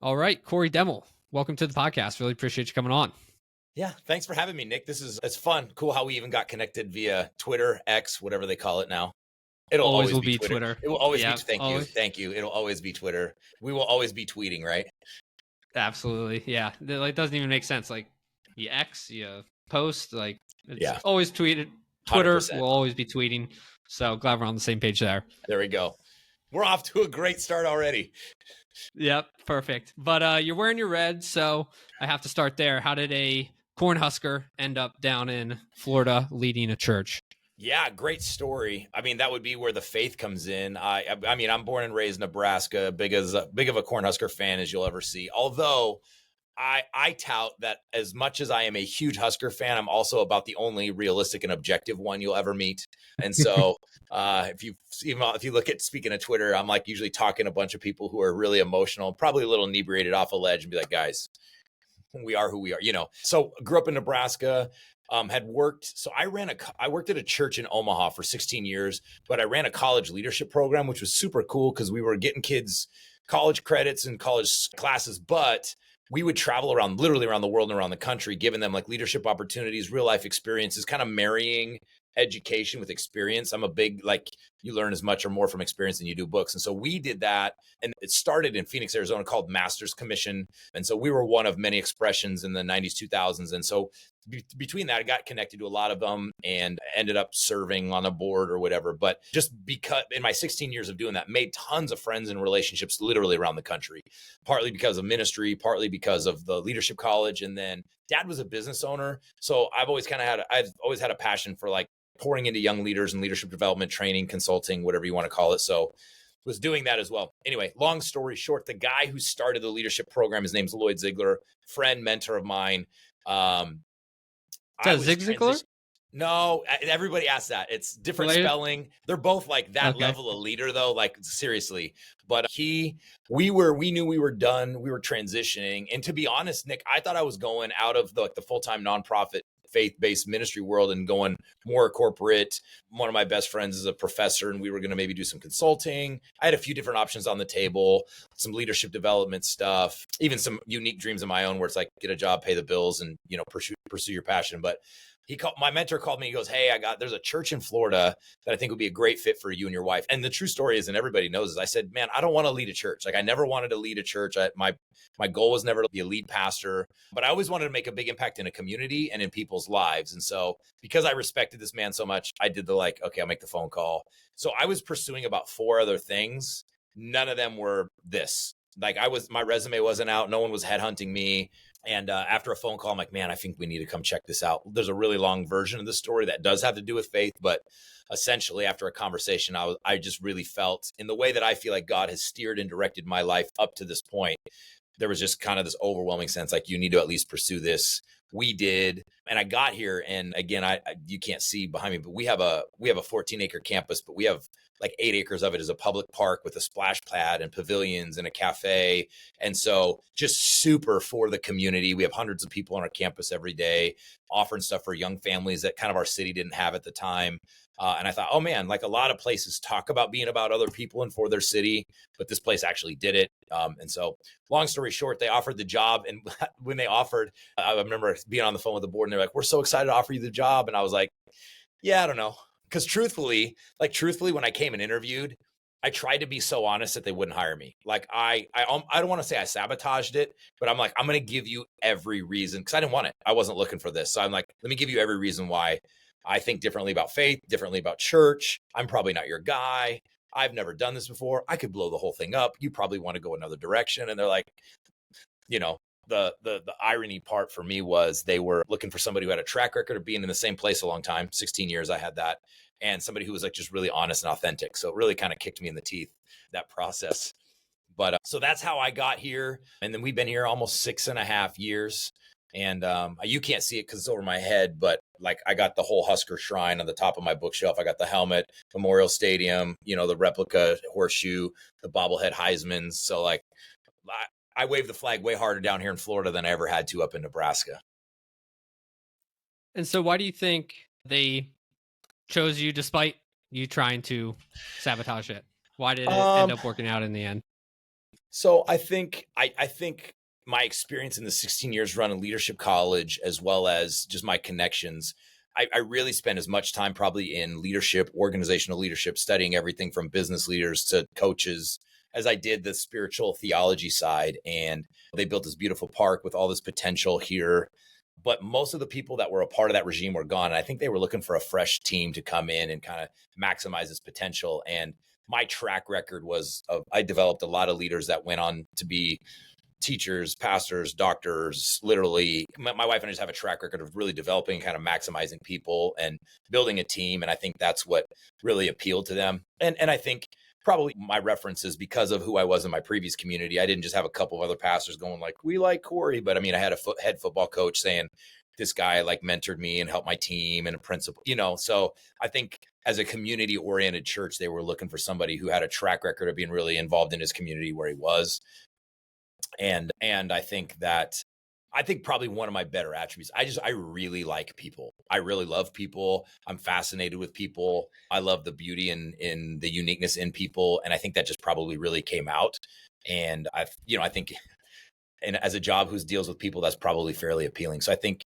All right, Cory Demmel, welcome to the podcast. Really appreciate you coming on. Yeah, thanks for having me, Nick. It's fun. Cool how we even got connected via Twitter, X, whatever they call it now. It'll Always always will be be Twitter. Twitter. It will always be. Yeah, Thank you, always. thank you. It'll always be Twitter. We will always be tweeting, right? Absolutely. Yeah. It doesn't even make sense. Like you X, you post, like it's Yeah, always tweeted. Twitter 100%. will always be tweeting. So glad we're on the same page there. There we go. We're off to a great start already. Yep, perfect. But you're wearing your red, so I have to start there. How did a Cornhusker end up down in Florida leading a church? Yeah, great story. I mean, that would be where the faith comes in. I mean, I'm born and raised in Nebraska, big of a Cornhusker fan as you'll ever see. Although I tout that as much as I am a huge Husker fan, I'm also about the only realistic and objective one you'll ever meet. And so if you look at, speaking of Twitter, I'm like usually talking to a bunch of people who are really emotional, probably a little inebriated off a ledge, and be like, guys, we are who we are, So grew up in Nebraska. Had worked. So I worked at a church in Omaha for 16 years, but I ran a college leadership program, which was super cool because we were getting kids college credits and college classes, but we would travel literally around the world and around the country, giving them like leadership opportunities, real life experiences, kind of marrying education with experience. I'm a big, like, you learn as much or more from experience than you do books. And so we did that. And it started in Phoenix, Arizona, called Master's Commission. And so we were one of many expressions in the 90s, 2000s. And so between that, I got connected to a lot of them and ended up serving on a board or whatever. But just because in my 16 years of doing that, made tons of friends and relationships literally around the country, partly because of ministry, partly because of the leadership college. And then dad was a business owner. So I've always had a passion for like pouring into young leaders and leadership development, training, consulting, whatever you want to call it. So was doing that as well. Anyway, long story short, the guy who started the leadership program, his name's Lloyd Ziegler, friend, mentor of mine. Is that Zig Ziglar? No, everybody asks that. It's different Related? spelling. They're both like that Okay. level of leader though, like seriously. But we knew we were done. We were transitioning. And to be honest, Nick, I thought I was going out of the full-time nonprofit faith-based ministry world and going more corporate. One of my best friends is a professor and we were going to maybe do some consulting. I had a few different options on the table, some leadership development stuff, even some unique dreams of my own where it's like get a job, pay the bills, and pursue your passion. But my mentor called me. He goes, "Hey, there's a church in Florida that I think would be a great fit for you and your wife." And the true story is, and everybody knows, is I said, "Man, I don't want to lead a church. Like I never wanted to lead a church. My goal was never to be a lead pastor, but I always wanted to make a big impact in a community and in people's lives." And so because I respected this man so much, I did okay, I'll make the phone call. So I was pursuing about 4 other things. None of them were this. Like my resume wasn't out. No one was headhunting me. And after a phone call, I'm like, man, I think we need to come check this out. There's a really long version of the story that does have to do with faith. But essentially, after a conversation, I just really felt in the way that I feel like God has steered and directed my life up to this point. There was just kind of this overwhelming sense, like, you need to at least pursue this. We did. And I got here. And again, you can't see behind me, but we have a 14-acre campus, but we have like 8 acres of it is a public park with a splash pad and pavilions and a cafe. And so just super for the community. We have hundreds of people on our campus every day offering stuff for young families that kind of our city didn't have at the time. And I thought, oh man, like a lot of places talk about being about other people and for their city, but this place actually did it. And so long story short, they offered the job. And when they offered, I remember being on the phone with the board and they're like, "We're so excited to offer you the job." And I was like, yeah, I don't know. Because truthfully, when I came and interviewed, I tried to be so honest that they wouldn't hire me. Like I don't want to say I sabotaged it, but I'm like, I'm going to give you every reason, because I didn't want it. I wasn't looking for this. So I'm like, let me give you every reason why I think differently about faith, differently about church. I'm probably not your guy. I've never done this before. I could blow the whole thing up. You probably want to go another direction. And they're like, the irony part for me was they were looking for somebody who had a track record of being in the same place a long time. 16 years I had that, and somebody who was like just really honest and authentic. So it really kind of kicked me in the teeth, that process. But so that's how I got here. And then we've been here almost 6.5 years. And you can't see it because it's over my head, but like I got the whole Husker shrine on the top of my bookshelf. I got the helmet, Memorial Stadium, the replica horseshoe, the bobblehead Heisman's. So like I wave the flag way harder down here in Florida than I ever had to up in Nebraska. And so why do you think they chose you despite you trying to sabotage it? Why did it end up working out in the end? So I think my experience in the 16 years running leadership college, as well as just my connections, I really spent as much time probably in leadership, organizational leadership, studying everything from business leaders to coaches, as I did the spiritual theology side. And they built this beautiful park with all this potential here. But most of the people that were a part of that regime were gone. And I think they were looking for a fresh team to come in and kind of maximize its potential. And my track record was I developed a lot of leaders that went on to be teachers, pastors, doctors. Literally, my wife and I just have a track record of really developing and kind of maximizing people and building a team. And I think that's what really appealed to them. And I think probably my references, because of who I was in my previous community, I didn't just have a couple of other pastors going like, we like Cory, but I mean, I had a head football coach saying, this guy like mentored me and helped my team, and a principal, so I think as a community oriented church, they were looking for somebody who had a track record of being really involved in his community where he was. And I think probably one of my better attributes, I really like people. I really love people. I'm fascinated with people. I love the beauty in the uniqueness in people. And I think that just probably really came out. And I think, and as a job who deals with people, that's probably fairly appealing. So I think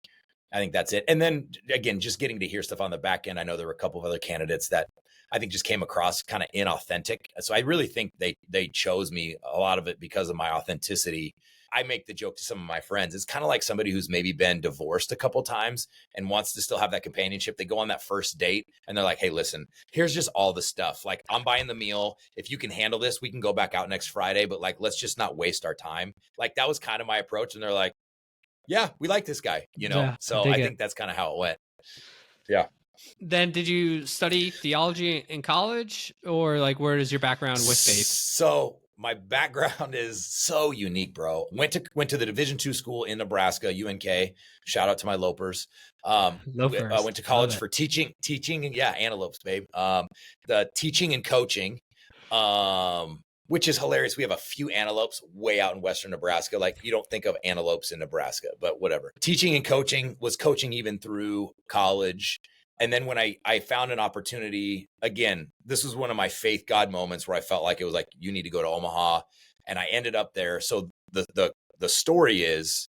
that's it. And then again, just getting to hear stuff on the back end. I know there were a couple of other candidates that I think just came across kind of inauthentic. So I really think they chose me, a lot of it because of my authenticity. I make the joke to some of my friends. It's kind of like somebody who's maybe been divorced a couple times and wants to still have that companionship. They go on that first date and they're like, hey, listen, here's just all the stuff. Like, I'm buying the meal. If you can handle this, we can go back out next Friday, but like, let's just not waste our time. Like, that was kind of my approach. And they're like, yeah, we like this guy, Yeah, So I think that's kind of how it went. Yeah. Then did you study theology in college, or like where is your background with faith? So my background is so unique, bro. Went to the Division II school in Nebraska, UNK. Shout out to my Lopers. Loafers. Went to college for teaching, yeah, antelopes, babe. The teaching and coaching, which is hilarious. We have a few antelopes way out in western Nebraska. Like, you don't think of antelopes in Nebraska, but whatever. Teaching and coaching, was coaching even through college. And then when I found an opportunity, again, this was one of my faith God moments where I felt like it was like, you need to go to Omaha. And I ended up there. So the story is,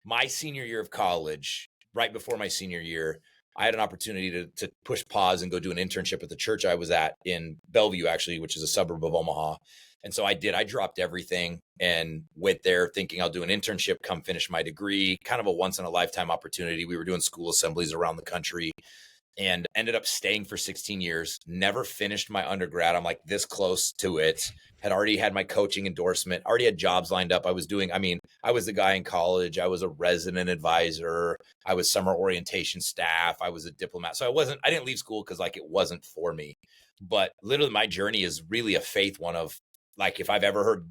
my senior year of college, right before my senior year, I had an opportunity to push pause and go do an internship at the church I was at in Bellevue, actually, which is a suburb of Omaha. And so I did. I dropped everything and went there thinking I'll do an internship, come finish my degree, kind of a once in a lifetime opportunity. We were doing school assemblies around the country and ended up staying for 16 years, never finished my undergrad. I'm like this close to it, had already had my coaching endorsement, already had jobs lined up. I was the guy in college. I was a resident advisor. I was summer orientation staff. I was a diplomat. So I didn't leave school because like it wasn't for me. But literally my journey is really a faith one of, like, if I've ever heard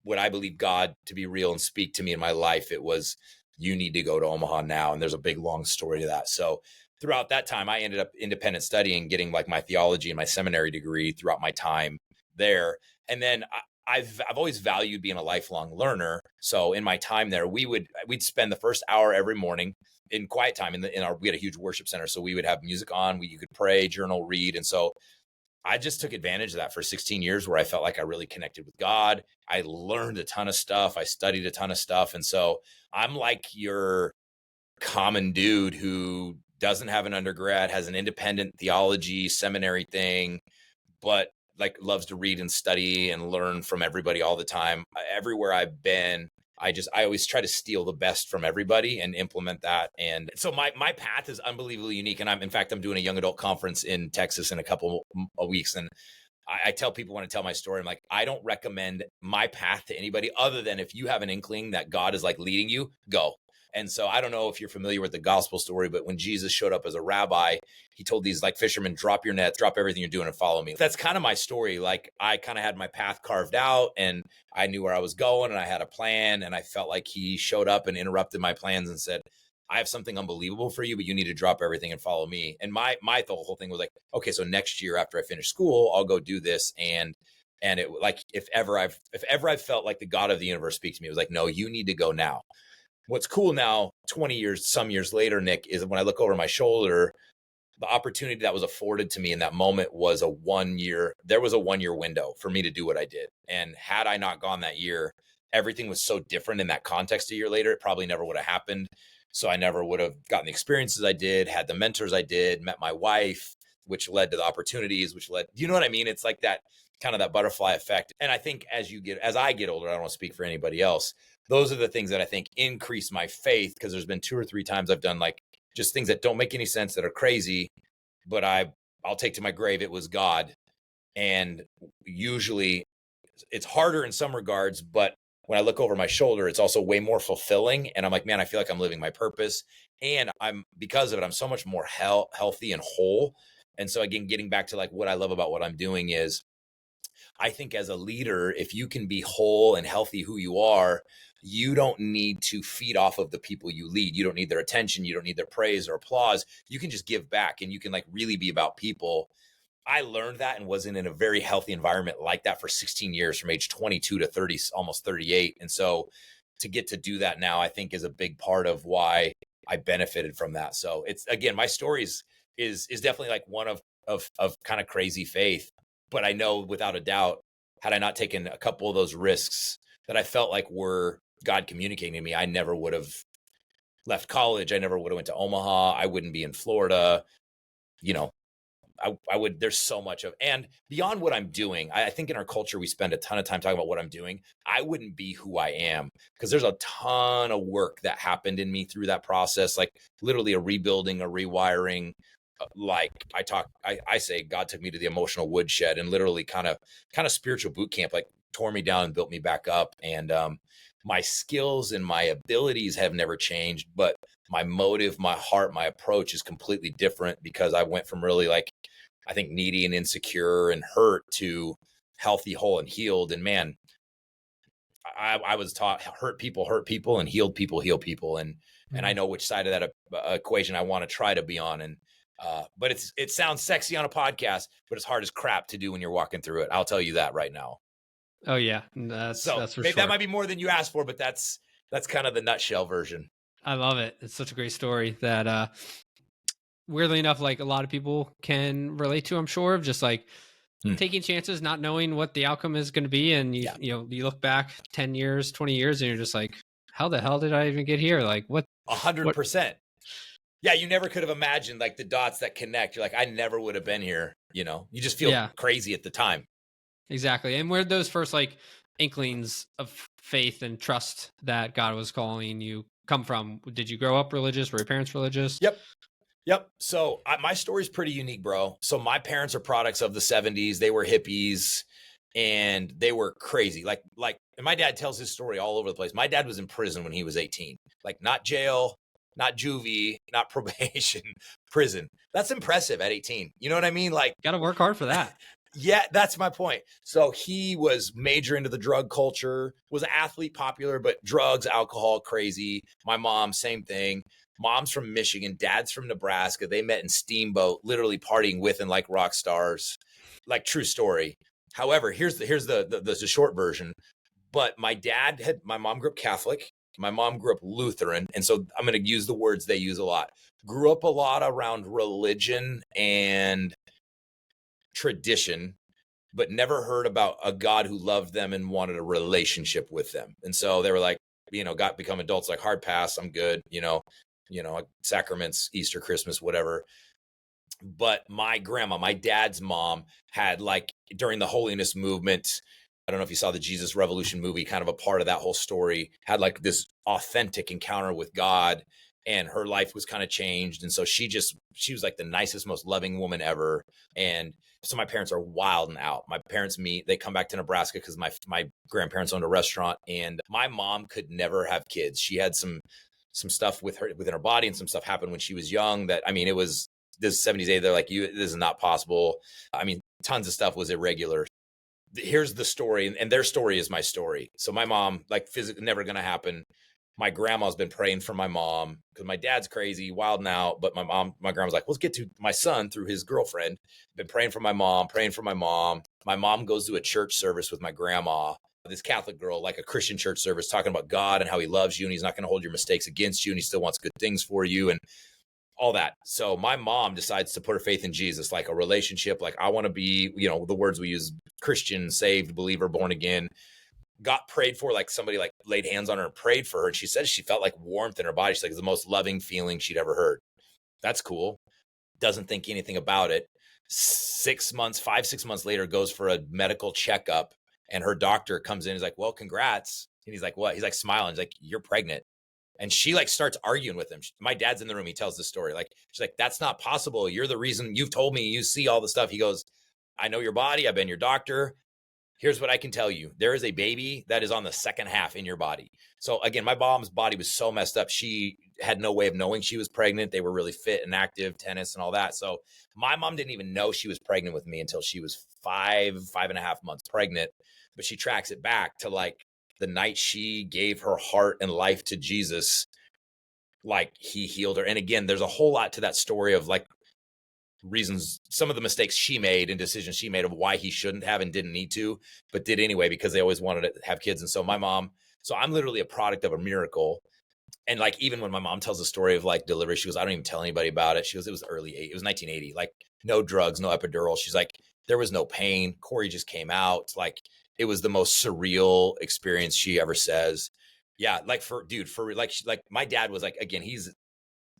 what I believe God to be real and speak to me in my life, it was, you need to go to Omaha now. And there's a big, long story to that. So throughout that time, I ended up independent studying, getting like my theology and my seminary degree throughout my time there. And then I've always valued being a lifelong learner. So in my time there, we'd spend the first hour every morning in quiet time we had a huge worship center. So we would have music on, you could pray, journal, read. And so I just took advantage of that for 16 years where I felt like I really connected with God. I learned a ton of stuff. I studied a ton of stuff. And so I'm like your common dude who doesn't have an undergrad, has an independent theology seminary thing, but like loves to read and study and learn from everybody all the time. Everywhere I've been, I always try to steal the best from everybody and implement that. And so my path is unbelievably unique. And I'm doing a young adult conference in Texas in a couple of weeks. And I tell people when I tell my story, I'm like, I don't recommend my path to anybody other than if you have an inkling that God is like leading you, go. And so I don't know if you're familiar with the gospel story, but when Jesus showed up as a rabbi, he told these like fishermen, drop your nets, drop everything you're doing and follow me. That's kind of my story. Like, I kind of had my path carved out and I knew where I was going and I had a plan, and I felt like he showed up and interrupted my plans and said, I have something unbelievable for you, but you need to drop everything and follow me. And the whole thing was like, okay, so next year after I finish school, I'll go do this. And it, like, if ever I've felt like the God of the universe speak to me, it was like, no, you need to go now. What's cool now, some years later, Nick, is when I look over my shoulder, the opportunity that was afforded to me in that moment was there was a 1 year window for me to do what I did. And had I not gone that year, everything was so different in that context a year later, it probably never would have happened. So I never would have gotten the experiences I did, had the mentors I did, met my wife, which led to the opportunities, you know what I mean? It's like that kind of that butterfly effect. And I think as I get older, I don't want to speak for anybody else. Those are the things that I think increase my faith, because there's been 2 or 3 times I've done like just things that don't make any sense, that are crazy, but I'll take to my grave it was God. And usually it's harder in some regards, but when I look over my shoulder, it's also way more fulfilling. And I'm like, man, I feel like I'm living my purpose. And because of it, I'm so much more healthy and whole. And so again, getting back to like what I love about what I'm doing is, I think as a leader, if you can be whole and healthy who you are, you don't need to feed off of the people you lead. You don't need their attention. You don't need their praise or applause. You can just give back, and you can like really be about people. I learned that and was in a very healthy environment like that for 16 years, from age 22 to 30, almost 38. And so to get to do that now, I think is a big part of why I benefited from that. So it's, again, my story is definitely like one of kind of crazy faith. But I know without a doubt, had I not taken a couple of those risks that I felt like were God communicating to me, I never would have left college. I never would have went to Omaha. I wouldn't be in Florida. You know, I would, there's so much of, and beyond what I'm doing, I think in our culture, we spend a ton of time talking about what I'm doing. I wouldn't be who I am, because there's a ton of work that happened in me through that process, like literally a rebuilding, a rewiring. Like I say, God took me to the emotional woodshed and literally kind of spiritual boot camp, like tore me down and built me back up. And my skills and my abilities have never changed, but my motive, my heart, my approach is completely different, because I went from really like, I think, needy and insecure and hurt to healthy, whole, and healed. And man, I was taught hurt people and healed people heal people. And I know which side of that equation I want to try to be on. And but it sounds sexy on a podcast, but it's hard as crap to do when you're walking through it. I'll tell you that right now. Oh yeah, that's for sure. That might be more than you asked for, but that's kind of the nutshell version. I love it. It's such a great story that weirdly enough, like a lot of people can relate to, I'm sure, of just like taking chances, not knowing what the outcome is going to be. And you look back 10 years, 20 years, and you're just like, how the hell did I even get here? Like what? 100%. Yeah. You never could have imagined like the dots that connect. You're like, I never would have been here. You know, you just feel crazy at the time. Exactly. And where those first like inklings of faith and trust that God was calling you come from? Did you grow up religious? Were your parents religious? Yep. So my story's pretty unique, bro. So my parents are products of the 70s. They were hippies and they were crazy. Like, and my dad tells his story all over the place. My dad was in prison when he was 18, like not jail, not juvie, not probation, prison. That's impressive at 18. You know what I mean? Like, got to work hard for that. Yeah, that's my point. So he was major into the drug culture, was an athlete, popular, but drugs, alcohol, crazy. My mom, same thing. Mom's from Michigan, dad's from Nebraska. They met in Steamboat, literally partying with and like rock stars, like true story. However, here's the short version. But my mom grew up Catholic. My mom grew up Lutheran. And so I'm going to use the words they use a lot. Grew up a lot around religion and tradition, but never heard about a God who loved them and wanted a relationship with them. And so they were like, become adults, like hard pass, I'm good, sacraments, Easter, Christmas, whatever. But my grandma, my dad's mom, had like during the holiness movement, I don't know if you saw the Jesus Revolution movie, kind of a part of that whole story, had like this authentic encounter with God, and her life was kind of changed. And so she was like the nicest, most loving woman ever. And so my parents are wild and out. My parents meet, they come back to Nebraska because my grandparents owned a restaurant, and my mom could never have kids. She had some stuff within her body, and some stuff happened when she was young that, I mean, it was this 70s day. They're like, this is not possible. I mean, tons of stuff was irregular. Here's the story, and their story is my story. So my mom, like, physically never going to happen. My grandma's been praying for my mom because my dad's crazy, wild and out. But my grandma's like, let's get to my son through his girlfriend. Been praying for my mom. My mom goes to a church service with my grandma, this Catholic girl, like a Christian church service, talking about God and how he loves you and he's not going to hold your mistakes against you and he still wants good things for you. And all that. So my mom decides to put her faith in Jesus, like a relationship. Like I want to be, you know, the words we use, Christian, saved, believer, born again. Got prayed for, like somebody like laid hands on her and prayed for her. And she said she felt like warmth in her body. She's like, it's the most loving feeling she'd ever heard. That's cool. Doesn't think anything about it. 6 months, 5-6 months later, goes for a medical checkup. And her doctor comes in. He's like, well, congrats. And he's like, what? He's like smiling. He's like, you're pregnant. And she like starts arguing with him. My dad's in the room. He tells the story. Like, she's like, that's not possible. You're the reason. You've told me you see all the stuff. He goes, I know your body. I've been your doctor. Here's what I can tell you. There is a baby that is on the second half in your body. So again, my mom's body was so messed up. She had no way of knowing she was pregnant. They were really fit and active, tennis and all that. So my mom didn't even know she was pregnant with me until she was 5.5 months pregnant. But she tracks it back to like the night she gave her heart and life to Jesus, like he healed her. And again, there's a whole lot to that story of like reasons, some of the mistakes she made and decisions she made of why he shouldn't have and didn't need to, but did anyway because they always wanted to have kids. And so my mom, so I'm literally a product of a miracle. And like, even when my mom tells the story of like delivery, she goes, I don't even tell anybody about it. She goes, it was it was 1980, like no drugs, no epidural. She's like, there was no pain. Cory just came out. Like it was the most surreal experience, she ever says. Yeah. Like for like my dad was like, again, he's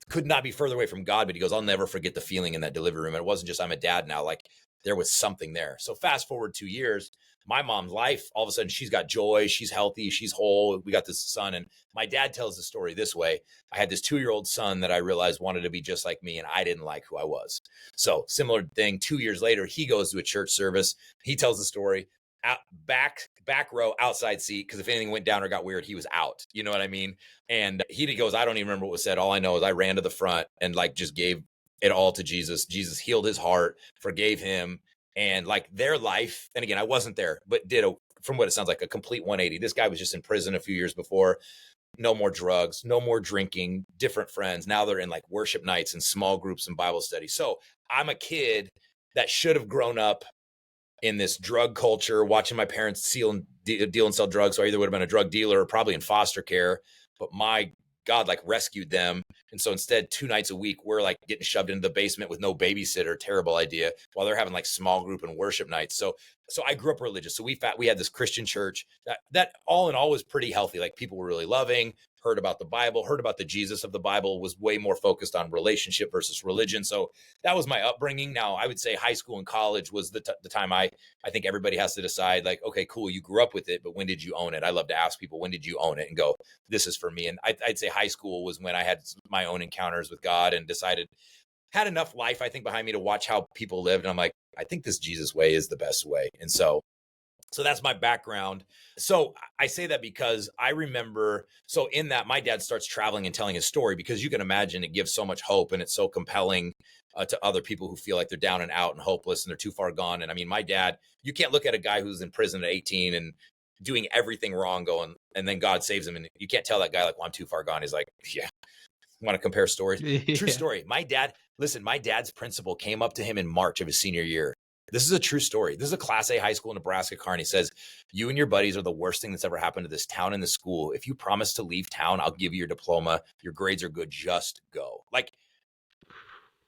could not be further away from God, but he goes, I'll never forget the feeling in that delivery room. And it wasn't just, I'm a dad now, like there was something there. So fast forward 2 years, my mom's life, all of a sudden she's got joy, she's healthy, she's whole. We got this son. And my dad tells the story this way. I had this 2-year-old son that I realized wanted to be just like me, and I didn't like who I was. So similar thing, 2 years later, he goes to a church service. He tells the story. Back row, outside seat, because if anything went down or got weird, he was out. You know what I mean? And he goes, I don't even remember what was said. All I know is I ran to the front and like just gave it all to Jesus. Jesus healed his heart, forgave him, and like their life. And again, I wasn't there, but did from what it sounds like, a complete 180. This guy was just in prison a few years before. No more drugs, no more drinking, different friends. Now they're in like worship nights and small groups and Bible study. So I'm a kid that should have grown up in this drug culture, watching my parents deal and sell drugs. So I either would have been a drug dealer or probably in foster care, but my God, like rescued them. And so instead, 2 nights a week, we're like getting shoved into the basement with no babysitter. Terrible idea. While they're having like small group and worship nights. So I grew up religious. So we had this Christian church that all in all was pretty healthy. Like people were really loving, heard about the Bible, heard about the Jesus of the Bible, was way more focused on relationship versus religion. So that was my upbringing. Now I would say high school and college was the time I think everybody has to decide like, okay, cool. You grew up with it, but when did you own it? I love to ask people, when did you own it, and go, this is for me. And I'd say high school was when I had my own encounters with God and decided, had enough life, I think, behind me to watch how people lived. And I'm like, I think this Jesus way is the best way. And so that's my background. So I say that because I remember, so in that, my dad starts traveling and telling his story, because you can imagine it gives so much hope and it's so compelling to other people who feel like they're down and out and hopeless and they're too far gone. And I mean, my dad, you can't look at a guy who's in prison at 18 and doing everything wrong going, and then God saves him. And you can't tell that guy like, well, I'm too far gone. He's like, yeah. Want to compare stories? Yeah. True story. My dad's principal came up to him in March of his senior year. This is a true story. This is a Class A high school in Nebraska car. And he says, you and your buddies are the worst thing that's ever happened to this town and the school. If you promise to leave town, I'll give you your diploma. Your grades are good. Just go. Like,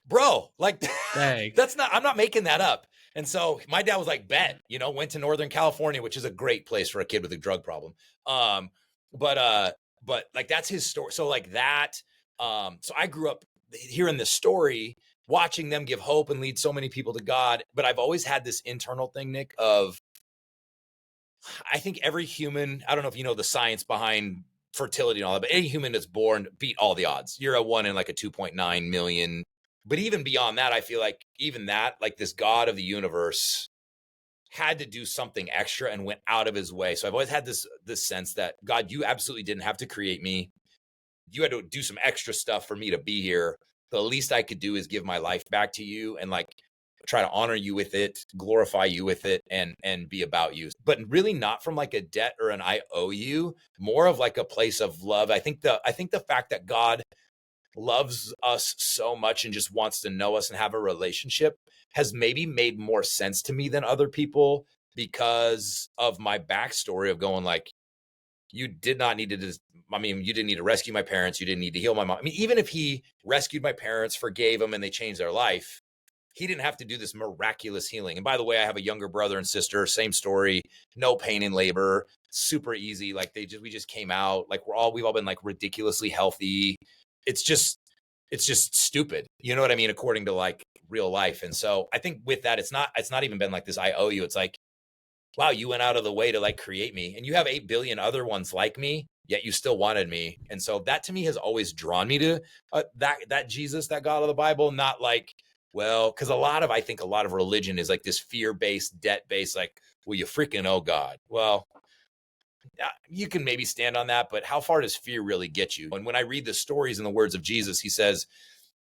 bro, like that's not, I'm not making that up. And so my dad was like, bet, went to Northern California, which is a great place for a kid with a drug problem. But like, that's his story. So like that, so I grew up hearing this story, watching them give hope and lead so many people to God. But I've always had this internal thing, Nick, of I think every human, I don't know if you know the science behind fertility and all that, but any human that's born beat all the odds. You're a 1 in like a 2.9 million. But even beyond that, I feel like even that, like this God of the universe had to do something extra and went out of his way. So I've always had this sense that God, you absolutely didn't have to create me. You had to do some extra stuff for me to be here. The least I could do is give my life back to you and like try to honor you with it, glorify you with it, and be about you. But really not from like a debt or an I owe you, more of like a place of love. I think the fact that God loves us so much and just wants to know us and have a relationship has maybe made more sense to me than other people, because of my backstory of going like, you did not need to I mean, you didn't need to rescue my parents. You didn't need to heal my mom. I mean, even if he rescued my parents, forgave them, and they changed their life, he didn't have to do this miraculous healing. And by the way, I have a younger brother and sister, same story, no pain in labor, super easy. Like we just came out, like we've all been like ridiculously healthy. It's just stupid. You know what I mean? According to like real life. And so I think with that, it's not even been like this, I owe you. It's like, wow, you went out of the way to like create me, and you have 8 billion other ones like me, yet you still wanted me. And so that to me has always drawn me to that Jesus, that God of the Bible, not like, well, because I think a lot of religion is like this fear-based, debt-based, like, well, you freaking owe God. Well, you can maybe stand on that, but how far does fear really get you? And when I read the stories and the words of Jesus, he says,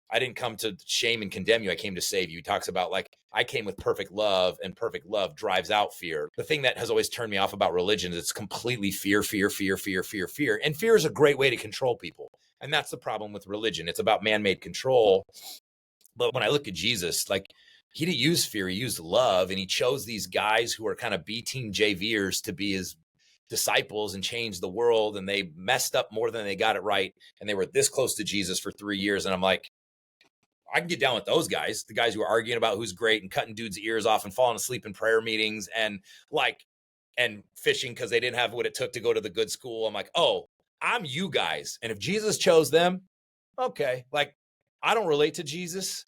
I didn't come to shame and condemn you. I came to save you. He talks about like, I came with perfect love, and perfect love drives out fear. The thing that has always turned me off about religion is it's completely fear. And fear is a great way to control people. And that's the problem with religion. It's about man-made control. But when I look at Jesus, like, he didn't use fear, he used love, and he chose these guys who are kind of B-team JVers to be his disciples and change the world. And they messed up more than they got it right. And they were this close to Jesus for 3 years. And I'm like, I can get down with those guys, the guys who are arguing about who's great and cutting dudes' ears off and falling asleep in prayer meetings and fishing because they didn't have what it took to go to the good school. I'm like, oh, I'm you guys. And if Jesus chose them, okay. Like, I don't relate to Jesus.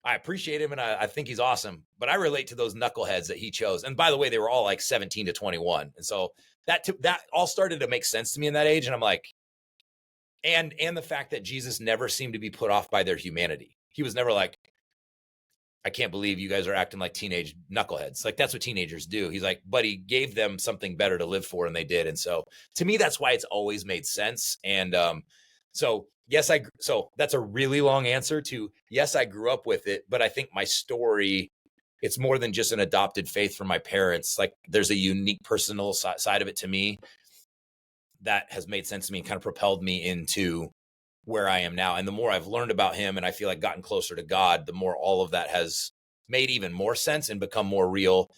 I appreciate him and I think he's awesome, but I relate to those knuckleheads that he chose. And by the way, they were all like 17 to 21. And so that all started to make sense to me in that age. And I'm like, and the fact that Jesus never seemed to be put off by their humanity. He was never like, I can't believe you guys are acting like teenage knuckleheads. Like, that's what teenagers do. He's like, but he gave them something better to live for, and they did. And so to me, that's why it's always made sense. And so that's a really long answer to yes, I grew up with it, but I think my story, it's more than just an adopted faith from my parents. Like, there's a unique personal side of it to me that has made sense to me and kind of propelled me into where I am now. And the more I've learned about him and I feel like gotten closer to God, the more all of that has made even more sense and become more real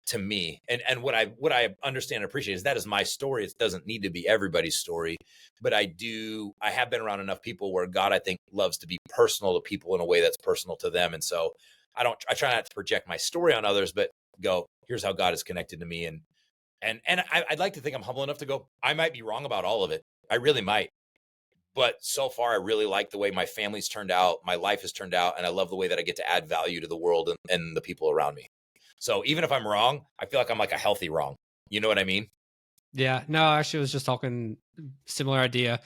to me. And what I understand and appreciate is that is my story. It doesn't need to be everybody's story, but I have been around enough people where God, I think, loves to be personal to people in a way that's personal to them. And so I try not to project my story on others, but go, here's how God is connected to me. And I'd like to think I'm humble enough to go, I might be wrong about all of it. I really might. But so far, I really like the way my family's turned out, my life has turned out, and I love the way that I get to add value to the world and the people around me. So even if I'm wrong, I feel like I'm like a healthy wrong. You know what I mean? Yeah. No, actually, I was just talking similar idea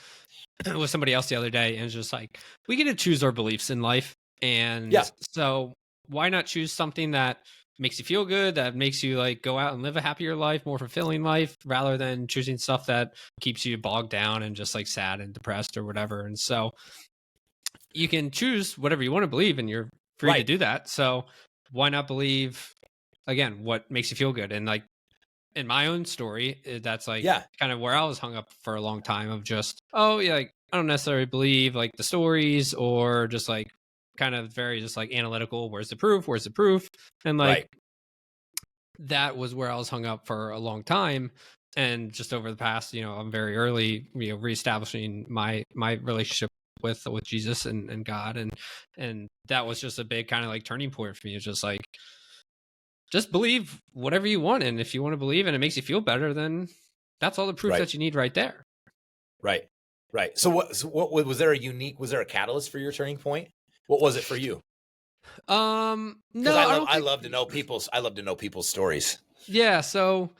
with somebody else the other day, and it's just like, we get to choose our beliefs in life. And so why not choose something that makes you feel good, that makes you like go out and live a happier life, more fulfilling life, rather than choosing stuff that keeps you bogged down and just like sad and depressed or whatever. And so you can choose whatever you want to believe, and you're free to do that. So why not believe, again, what makes you feel good? And like, in my own story, that's like kind of where I was hung up for a long time of just, like, I don't necessarily believe like the stories, or just like kind of very just like analytical. Where's the proof? And like, that was where I was hung up for a long time. And just over the past, I'm very early, reestablishing my relationship with Jesus and God. And that was just a big kind of like turning point for me. It's just like, just believe whatever you want. And if you want to believe and it makes you feel better, then that's all the proof that you need right there. Right. So what was there a catalyst for your turning point? What was it for you? No, I love to know people's stories. Yeah. So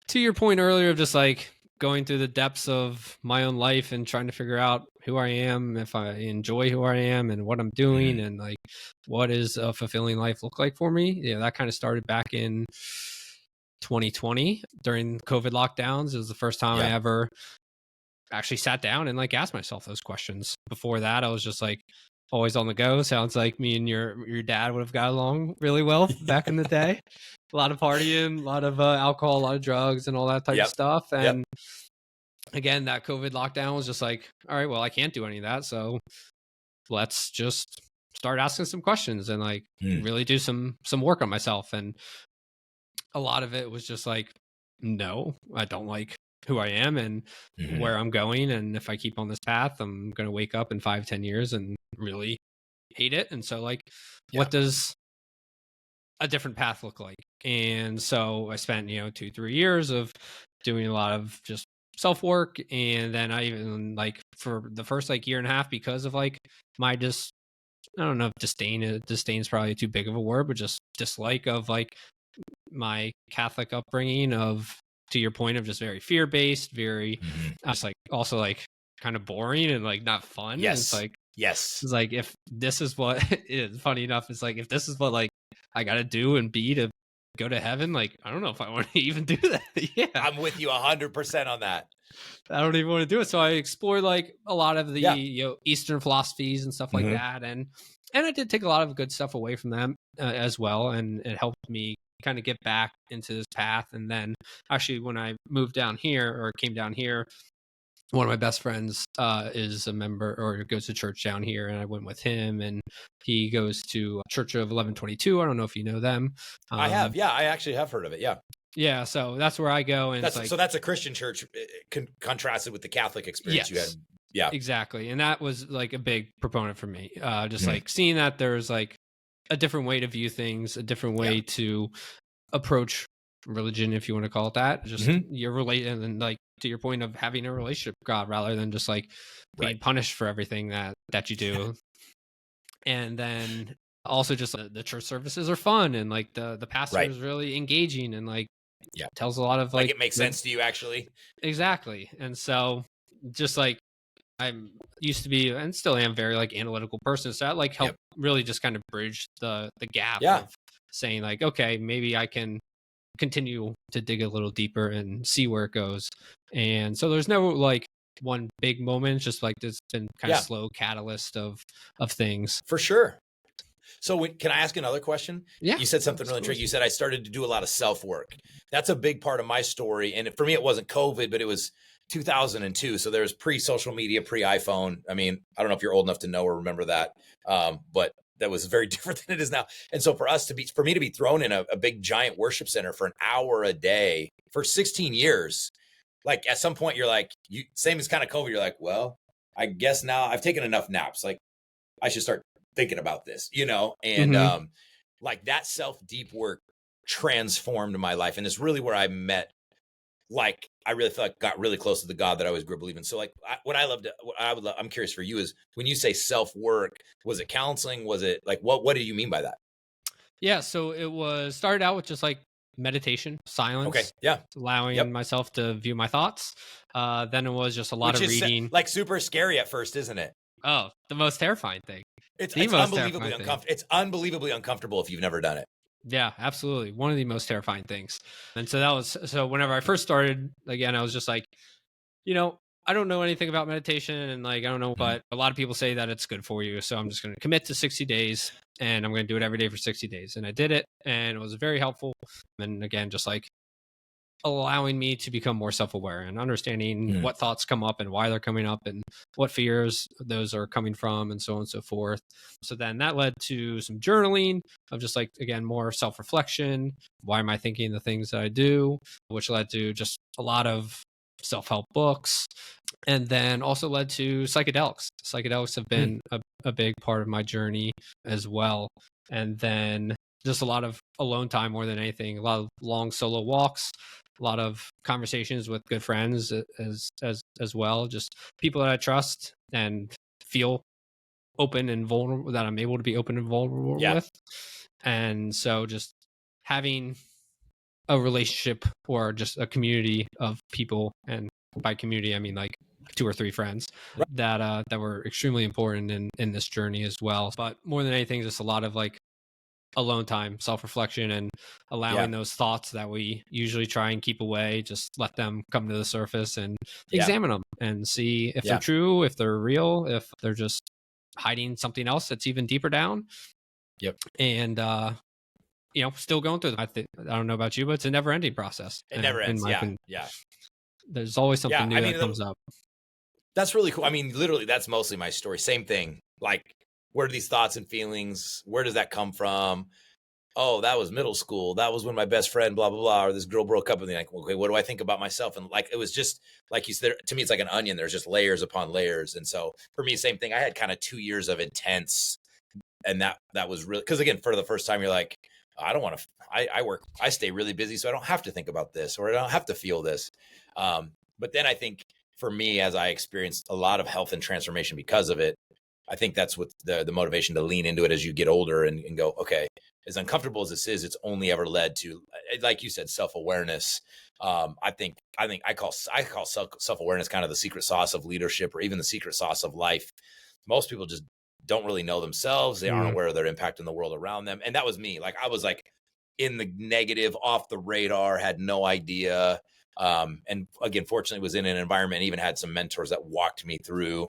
to your point earlier of just like going through the depths of my own life and trying to figure out who I am, if I enjoy who I am and what I'm doing, and like, what is a fulfilling life look like for me? Yeah, that kind of started back in 2020 during COVID lockdowns. It was the first time I ever actually sat down and like asked myself those questions. Before that, I was just like always on the go. Sounds like me and your dad would have got along really well back in the day. A lot of partying, a lot of alcohol, a lot of drugs, and all that type of stuff. And again, that COVID lockdown was just like, all right, well, I can't do any of that, so let's just start asking some questions and like really do some work on myself. And a lot of it was just like, no, I don't like who I am and Mhm. where I'm going. And if I keep on this path, I'm going to wake up in 5-10 years and really hate it. And so like, Yeah. what does a different path look like? And so I spent, 2-3 years of doing a lot of just self work. And then I even like for the first like year and a half, because of like my just, I don't know if disdain is probably too big of a word, but just dislike of like my Catholic upbringing of, to your point, of just very fear based, very Mhm. just like also like kind of boring and like not fun. And Yes. Yes. it's like if this is what is funny enough, it's like if this is what like I gotta do and be to go to heaven, like I don't know if I want to even do that. Yeah. I'm with you 100% on that. I don't even want to do it. So I explored like a lot of the Yeah. Eastern philosophies and stuff like Mhm. that, and I did take a lot of good stuff away from them as well, and it helped me kind of get back into this path. And then actually, when I moved down here or came down here, one of my best friends is a member or goes to church down here, and I went with him, and he goes to Church of 1122. I don't know if you know them. I have. Yeah, I actually have heard of it. Yeah. Yeah, so that's where I go, and it's like, So that's a Christian church contrasted with the Catholic experience you yes, had. Yeah. exactly. And that was like a big proponent for me. Just Mhm. like seeing that there's like a different way to view things, a different Yeah. way to approach religion, if you want to call it that. Just Mhm. your relate, and then like to your point of having a relationship with God rather than just like being Right. punished for everything that you do. And then also just the church services are fun, and like the pastor Right. is really engaging, and like Yeah. tells a lot of Like like it makes good, sense to you actually. exactly. And so just like I'm used to be and still am very like analytical person. So that like helped Yep. really just kind of bridge the gap Yeah. of saying like, okay, maybe I can continue to dig a little deeper and see where it goes. And so there's no like one big moment, it's just like this been kind of Yeah. slow catalyst of things. For sure. So can I ask another question? Yeah. You said something Of really tricky. course. You said I started to do a lot of self work. That's a big part of my story. And for me, it wasn't COVID, but it was 2002. So there was pre social media, pre iPhone. I mean, I don't know if you're old enough to know or remember that, but that was very different than it is now. And so for me to be thrown in a big giant worship center for an hour a day for 16 years, like at some point you're like, same as kind of COVID. You're like, well, I guess now I've taken enough naps. Like I should start thinking about this, and Hmm. like that deep work transformed my life. And it's really where I met, like, I really feel like got really close to the God that I always grew up believing. So like I'm curious for you is when you say self work, was it counseling? Was it like, what do you mean by that? Yeah. So it was started out with just like meditation, Okay. silence, Yeah. allowing Yep. myself to view my thoughts. Then it was just a lot Which of is reading. like super scary at first, isn't it? Oh, the most terrifying thing. It's The it's most unbelievably terrifying thing. uncomfortable. It's unbelievably uncomfortable if you've never done it. Yeah, absolutely. One of the most terrifying things. And so that was so whenever I first started, again, I was just like, you know, I don't know anything about meditation and like I don't know, Mhm. but a lot of people say that it's good for you. So I'm just going to commit to 60 days and I'm going to do it every day for 60 days. And I did it and it was very helpful. And again, just like allowing me to become more self-aware and understanding Mhm. what thoughts come up and why they're coming up and what fears those are coming from and so on and so forth. So then that led to some journaling of just like again more self-reflection. Why am I thinking the things that I do? Which led to just a lot of self-help books, and then also led to psychedelics. Psychedelics have Mhm. been a big part of my journey as well. And then just a lot of alone time more than anything, a lot of long solo walks, a lot of conversations with good friends as well, just people that I trust and feel open and vulnerable, that I'm able to be open and vulnerable Yeah. with. And so just having a relationship or just a community of people, and by community I mean like 2 or 3 friends Right. that were extremely important in this journey as well. But more than anything, just a lot of like alone time, self-reflection, and Yeah. allowing those thoughts that we usually try and keep away, just let them come to the surface and Yeah. examine them and see if they're Yeah. true, if they're real, if they're just hiding something else that's even deeper down. Yep. And still going through them. I don't know about you, but it's a never-ending process. It never In ends. my Yeah. opinion, Yeah. there's always Yeah. something I new mean, that comes up. that's really cool. I mean, literally, that's mostly my story. Same thing. Like, where do these thoughts and feelings, where does that come from? oh, that was middle school. That was when my best friend, blah, blah, blah, or this girl broke up with me. Like, okay, what do I think about myself? And like, it was just like you said, to me, it's like an onion. There's just layers upon layers. And so for me, same thing. I had kind of 2 years of intense, and that was really, because again, for the first time, you're like, I don't want to, I stay really busy, so I don't have to think about this, or I don't have to feel this. But then I think for me, as I experienced a lot of health and transformation because of it, I think that's what the motivation to lean into it as you get older and go, okay, as uncomfortable as this is, it's only ever led to, like you said, self-awareness. I think I call self-awareness kind of the secret sauce of leadership, or even the secret sauce of life. Most people just don't really know themselves. They aren't aware of their impact in the world around them. And that was me. Like, I was like in the negative, off the radar, had no idea. And again, fortunately was in an environment, even had some mentors that walked me through,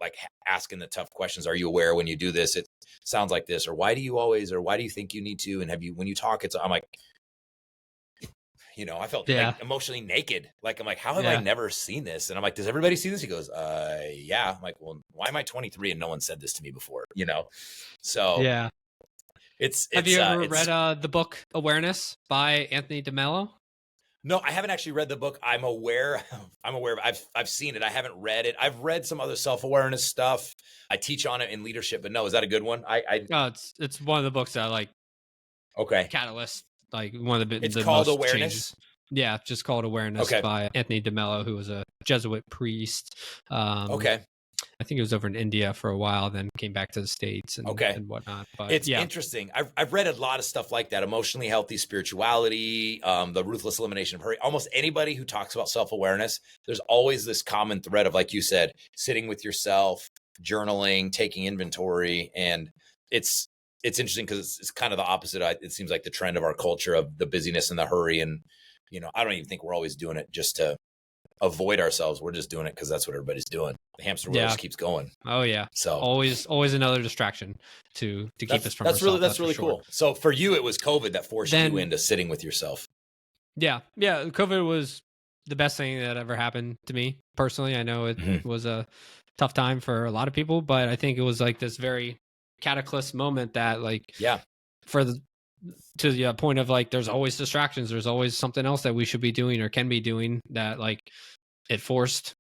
like asking the tough questions. Are you aware when you do this, it sounds like this, or why do you think you need to? And when you talk, I'm like, I felt like emotionally naked. Like, I'm like, how have I never seen this? And I'm like, does everybody see this? He goes, yeah. I'm like, well, why am I 23 and no one said this to me before? So yeah. It's have you ever read the book Awareness by Anthony Demmel? No, I haven't actually read the book. I'm aware of, I've seen it. I haven't read it. I've read some other self-awareness stuff. I teach on it in leadership, but no, is that a good one? No, it's one of the books that like, okay. Catalyst, like one of the it's the called most Awareness. Changes. Yeah, just called Awareness by Anthony Demmel, who was a Jesuit priest. Okay. I think he was over in India for a while, then came back to the States and whatnot. But it's interesting. I've read a lot of stuff like that: emotionally healthy spirituality, the ruthless elimination of hurry. Almost anybody who talks about self-awareness, there's always this common thread of, like you said, sitting with yourself, journaling, taking inventory, and it's interesting because it's kind of the opposite. It seems like the trend of our culture of the busyness and the hurry, and I don't even think we're always doing it just to avoid ourselves. We're just doing it because that's what everybody's doing. The hamster wheel just keeps going. Oh yeah. So always another distraction to keep us from ourselves. That's really cool. So for you, it was COVID that forced you into sitting with yourself. Yeah. COVID was the best thing that ever happened to me personally. I know it was a tough time for a lot of people, but I think it was like this very cataclysm moment that, like, to the point of like, there's always distractions. There's always something else that we should be doing or can be doing, that like it forced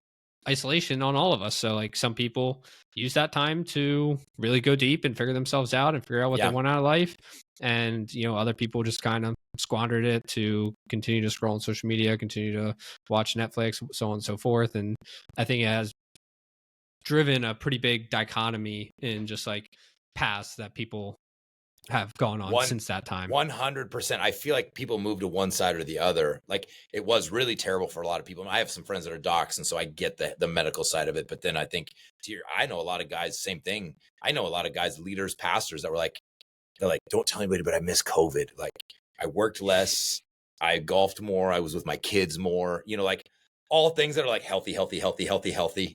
isolation on all of us. So like, some people use that time to really go deep and figure themselves out and figure out what they want out of life. And, other people just kind of squandered it to continue to scroll on social media, continue to watch Netflix, so on and so forth. And I think it has driven a pretty big dichotomy in just like paths that people have gone on since that time. 100%. I feel like people move to one side or the other. Like, it was really terrible for a lot of people. And I have some friends that are docs, and so I get the medical side of it. But then I think I know a lot of guys, same thing. I know a lot of guys, leaders, pastors, that were like, they're like, don't tell anybody, but I miss COVID. Like, I worked less, I golfed more, I was with my kids more, like all things that are like healthy.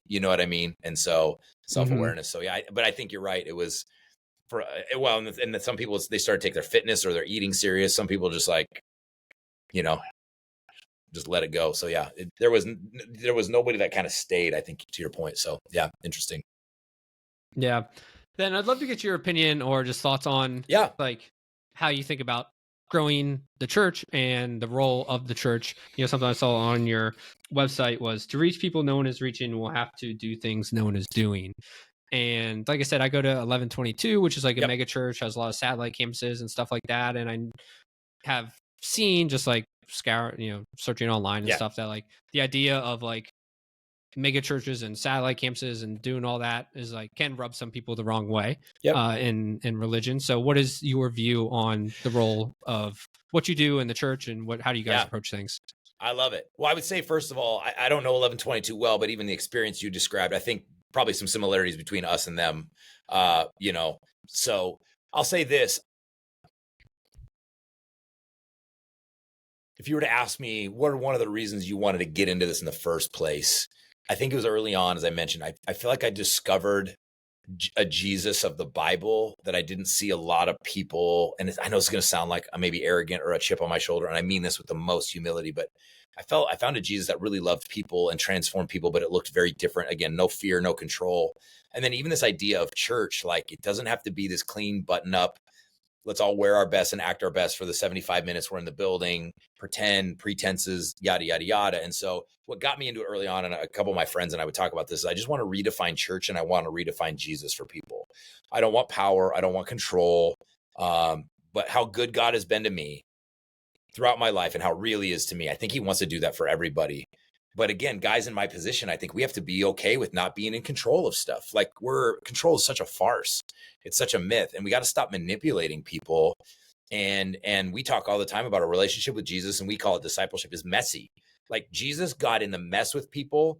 You know what I mean? And so self-awareness. So yeah, but I think you're right. It was and some people, they started to take their fitness or their eating serious. Some people just like, just let it go. So yeah, there was nobody that kind of stayed, I think, to your point. So yeah, interesting. Yeah. Then I'd love to get your opinion or just thoughts on like how you think about growing the church and the role of the church. Something I saw on your website was, to reach people no one is reaching, we'll have to do things no one is doing. And like I said, I go to 1122, which is like a mega church, has a lot of satellite campuses and stuff like that. And I have seen, just like searching online and stuff, that like the idea of like mega churches and satellite campuses and doing all that is like, can rub some people the wrong way in religion. So what is your view on the role of what you do in the church, and how do you guys approach things? I love it. Well, I would say, first of all, I don't know 1122 well, but even the experience you described, I think probably some similarities between us and them. So I'll say this. If you were to ask me, what are one of the reasons you wanted to get into this in the first place? I think it was early on, as I mentioned. I feel like I discovered a Jesus of the Bible that I didn't see a lot of people. And I know it's going to sound like I'm maybe arrogant or a chip on my shoulder, and I mean this with the most humility, but I found a Jesus that really loved people and transformed people, but it looked very different. Again, no fear, no control. And then even this idea of church, like, it doesn't have to be this clean button up let's all wear our best and act our best for the 75 minutes we're in the building, pretend, pretenses, yada, yada, yada. And so what got me into it early on, and a couple of my friends and I would talk about this, is I just want to redefine church and I want to redefine Jesus for people. I don't want power. I don't want control. But how good God has been to me throughout my life and how real he is to me, I think he wants to do that for everybody. But again, guys in my position, I think we have to be okay with not being in control of stuff. Like control is such a farce. It's such a myth. And we got to stop manipulating people. And we talk all the time about a relationship with Jesus, and we call it discipleship is messy. Like Jesus got in the mess with people,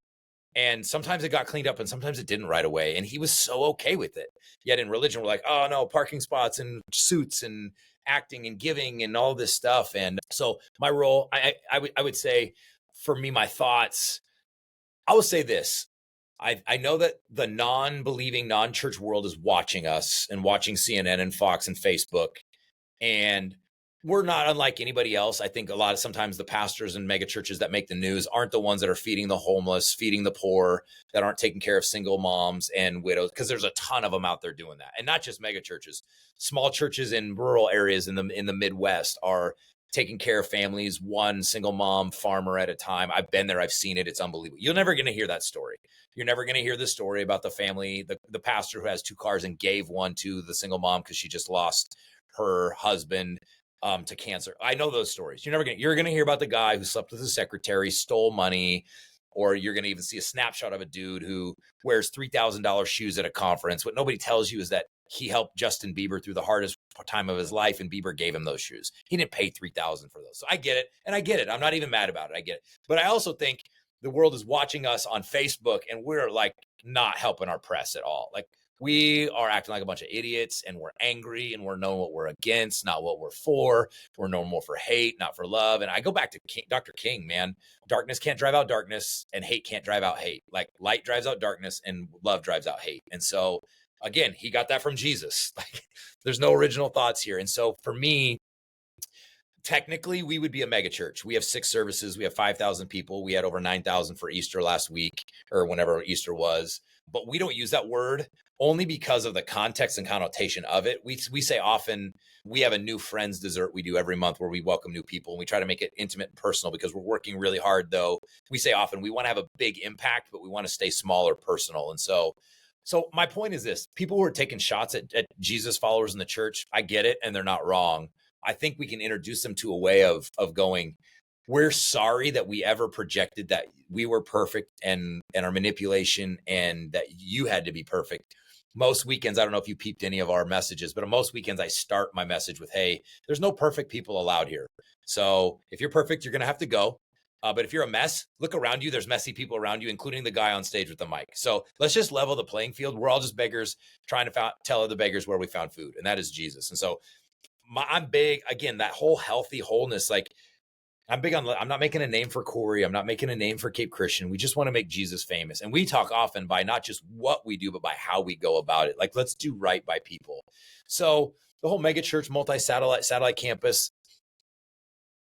and sometimes it got cleaned up and sometimes it didn't right away. And he was so okay with it. Yet in religion, we're like, oh no, parking spots and suits and acting and giving and all this stuff. And so my role, I would say, for me, my thoughts, I will say this. I know that the non-believing, non-church world is watching us and watching CNN and Fox and Facebook. And we're not unlike anybody else. I think sometimes the pastors and mega churches that make the news aren't the ones that are feeding the homeless, feeding the poor, that aren't taking care of single moms and widows, because there's a ton of them out there doing that. And not just mega churches, small churches in rural areas in the Midwest are taking care of families, one single mom farmer at a time. I've been there. I've seen it. It's unbelievable. You're never going to hear that story. You're never going to hear the story about the family, the pastor who has 2 cars and gave one to the single mom because she just lost her husband to cancer. I know those stories. You're going to hear about the guy who slept with his secretary, stole money, or you're going to even see a snapshot of a dude who wears $3,000 shoes at a conference. What nobody tells you is that he helped Justin Bieber through the hardest time of his life, and Bieber gave him those shoes. He didn't pay $3,000 for those. So I get it. And I get it. I'm not even mad about it. I get it. But I also think the world is watching us on Facebook, and we're like not helping our press at all. Like, we are acting like a bunch of idiots, and we're angry, and we're knowing what we're against, not what we're for. We're known more for hate, not for love. And I go back to Dr. King, man. Darkness can't drive out darkness, and hate can't drive out hate. Like, light drives out darkness, and love drives out hate. And so, again, he got that from Jesus. Like, there's no original thoughts here. And so for me, technically, we would be a mega church. We have 6 services. We have 5,000 people. We had over 9,000 for Easter last week, or whenever Easter was. But we don't use that word only because of the context and connotation of it. We say often we have a new friends dessert we do every month where we welcome new people, and we try to make it intimate and personal because we're working really hard, though. We say often we want to have a big impact, but we want to stay small or personal. And so my point is this: people who are taking shots at Jesus followers in the church, I get it, and they're not wrong. I think we can introduce them to a way of going, we're sorry that we ever projected that we were perfect and our manipulation, and that you had to be perfect. Most weekends, I don't know if you peeped any of our messages, but on most weekends I start my message with, hey, there's no perfect people allowed here. So if you're perfect, you're going to have to go. But if you're a mess, look around you. There's messy people around you, including the guy on stage with the mic. So let's just level the playing field. We're all just beggars trying to tell other beggars where we found food, and that is Jesus. And so I'm big, again, that whole healthy wholeness. Like, I'm big on, I'm not making a name for Cory. I'm not making a name for Cape Christian. We just want to make Jesus famous. And we talk often by not just what we do, but by how we go about it. Like, let's do right by people. So the whole mega church, satellite campus,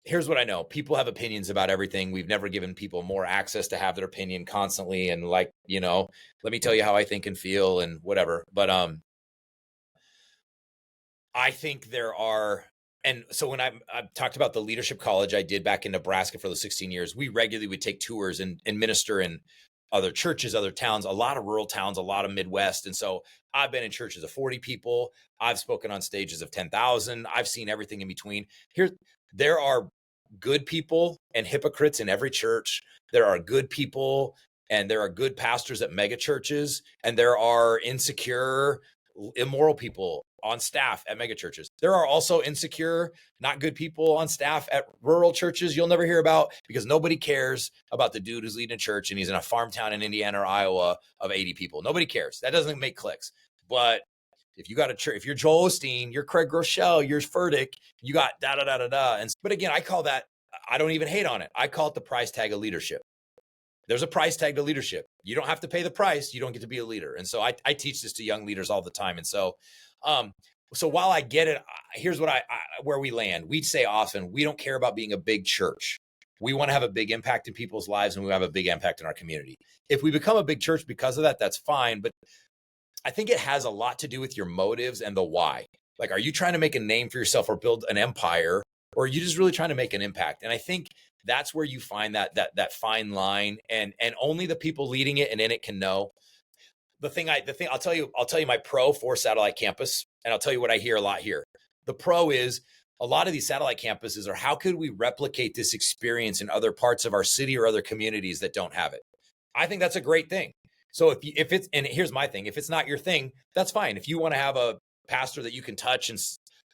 here's what I know. People have opinions about everything. We've never given people more access to have their opinion constantly. And like, let me tell you how I think and feel and whatever. But I think there are, and so when I talked about the leadership college I did back in Nebraska for those 16 years, we regularly would take tours and minister in other churches, other towns, a lot of rural towns, a lot of Midwest. And so I've been in churches of 40 people. I've spoken on stages of 10,000. I've seen everything in between. There are good people and hypocrites in every church. There are good people and there are good pastors at mega churches, and there are insecure, immoral people on staff at mega churches. There are also insecure, not good people on staff at rural churches you'll never hear about, because nobody cares about the dude who's leading a church and he's in a farm town in Indiana or Iowa of 80 people. Nobody cares. That doesn't make clicks. But if you got a church, if you're Joel Osteen, you're Craig Groeschel, you're Furtick, you got da-da-da-da-da. But again, I call that, I don't even hate on it. I call it the price tag of leadership. There's a price tag to leadership. You don't have to pay the price. You don't get to be a leader. And so I teach this to young leaders all the time. And so while I get it, here's what where we land. We'd say often, we don't care about being a big church. We want to have a big impact in people's lives, and we have a big impact in our community. If we become a big church because of that, that's fine. But I think it has a lot to do with your motives and the why. Like, are you trying to make a name for yourself or build an empire, or are you just really trying to make an impact? And I think that's where you find that fine line, and only the people leading it and in it can know. The thing I'll tell you my pro for satellite campus, and I'll tell you what I hear a lot here. The pro is a lot of these satellite campuses are, how could we replicate this experience in other parts of our city or other communities that don't have it? I think that's a great thing. So if it's, and here's my thing, if it's not your thing, that's fine. If you want to have a pastor that you can touch and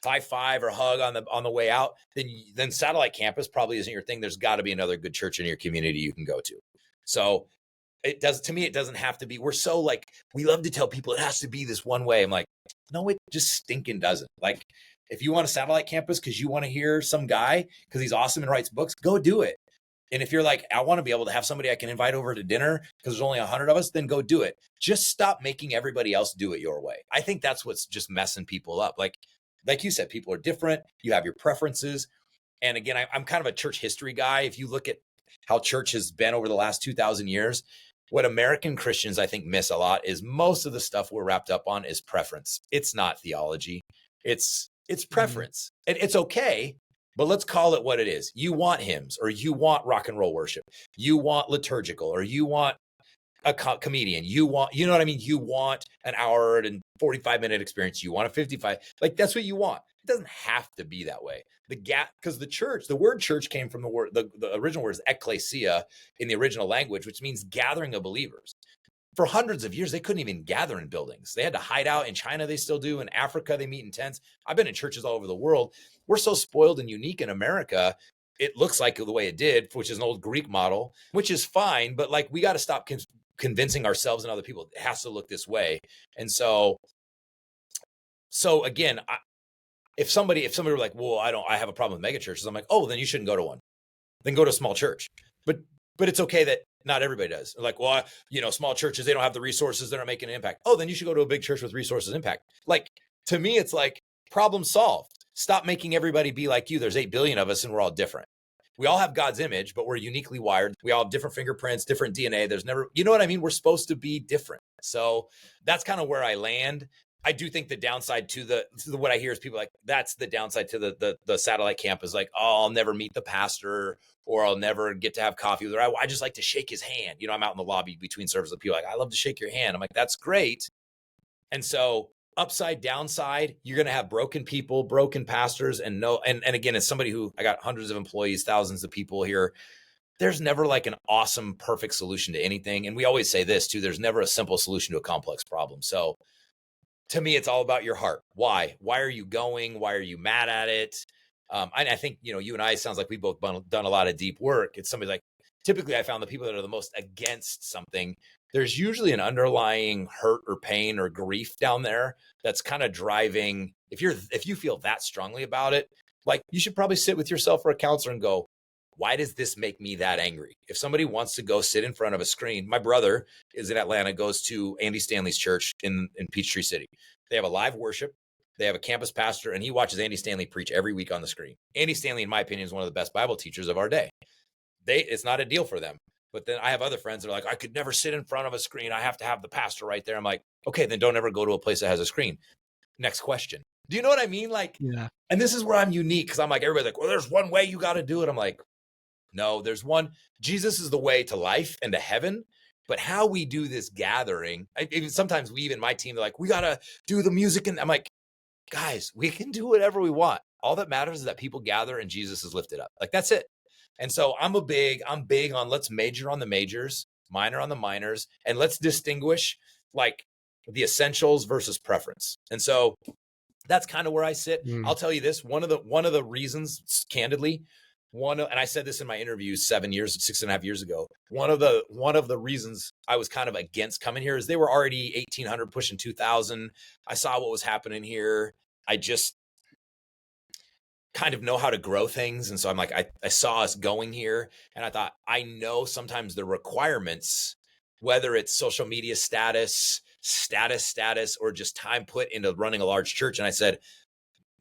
high five or hug on the way out, then satellite campus probably isn't your thing. There's got to be another good church in your community you can go to. So it doesn't have to be. We're so like, we love to tell people it has to be this one way. I'm like, no, it just stinking doesn't. Like, if you want a satellite campus because you want to hear some guy because he's awesome and writes books, go do it. And if you're like, I want to be able to have somebody I can invite over to dinner because there's only 100 of us, then go do it. Just stop making everybody else do it your way. I think that's what's just messing people up. Like you said, people are different. You have your preferences. And again, I'm kind of a church history guy. If you look at how church has been over the last 2,000 years, what American Christians, I think, miss a lot is most of the stuff we're wrapped up on is preference. It's not theology. It's preference. And it's okay, but let's call it what it is. You want hymns, or you want rock and roll worship. You want liturgical, or you want a comedian. You know what I mean? You want an hour and 45-minute experience. You want a 55. Like, that's what you want. It doesn't have to be that way. Because the word church came from the word, the original word is ecclesia in the original language, which means gathering of believers. For hundreds of years, they couldn't even gather in buildings. They had to hide out. In China, they still do. In Africa, they meet in tents. I've been in churches all over the world. We're so spoiled and unique in America. It looks like the way it did, which is an old Greek model, which is fine. But like, we got to stop convincing ourselves and other people it has to look this way. And so again, if somebody were like, well, I have a problem with mega churches, I'm like, oh, then you shouldn't go to one. Then go to a small church. But it's okay that not everybody does. Like, well, small churches, they don't have the resources, they're not making an impact. Oh, then you should go to a big church with resources and impact. Like, to me, it's like, problem solved. Stop making everybody be like you. There's 8 billion of us and we're all different. We all have God's image, but we're uniquely wired. We all have different fingerprints, different DNA. There's never, you know what I mean? We're supposed to be different. So that's kind of where I land. I do think the downside to what I hear is people like, that's the downside to the satellite campus. Like, oh, I'll never meet the pastor, or I'll never get to have coffee with her. I just like to shake his hand. I'm out in the lobby between services with people like, I love to shake your hand. I'm like, that's great. And so upside, downside, you're going to have broken people, broken pastors, and again, as somebody who, I got hundreds of employees, thousands of people here, there's never like an awesome, perfect solution to anything. And we always say this too, there's never a simple solution to a complex problem. So to me, it's all about your heart. Why are you going? Why are you mad at it? I think, you and I, it sounds like we've both done a lot of deep work. It's somebody like, typically I found the people that are the most against something, there's usually an underlying hurt or pain or grief down there that's kind of driving. If you feel that strongly about it, like, you should probably sit with yourself or a counselor and go, why does this make me that angry? If somebody wants to go sit in front of a screen, my brother is in Atlanta, goes to Andy Stanley's church in Peachtree City. They have a live worship. They have a campus pastor, and he watches Andy Stanley preach every week on the screen. Andy Stanley, in my opinion, is one of the best Bible teachers of our day. It's not a deal for them. But then I have other friends that are like, I could never sit in front of a screen. I have to have the pastor right there. I'm like, okay, then don't ever go to a place that has a screen. Next question. Do you know what I mean? Like, yeah. And this is where I'm unique, because I'm like, everybody's like, well, there's one way you got to do it. I'm like, no, there's one. Jesus is the way to life and to heaven. But how we do this gathering, sometimes my team, they're like, we got to do the music. And I'm like, guys, we can do whatever we want. All that matters is that people gather and Jesus is lifted up. Like, that's it. And so I'm big on, let's major on the majors, minor on the minors, and let's distinguish like the essentials versus preference. And so that's kind of where I sit. I'll tell you this, one of the reasons, candidly, and I said this in my interview 6.5 years ago, one of the reasons I was kind of against coming here is they were already 1,800 pushing 2,000. I saw what was happening here. I just kind of know how to grow things. And so I'm like, I saw us going here, and I thought, I know sometimes the requirements, whether it's social media status, or just time put into running a large church. And I said,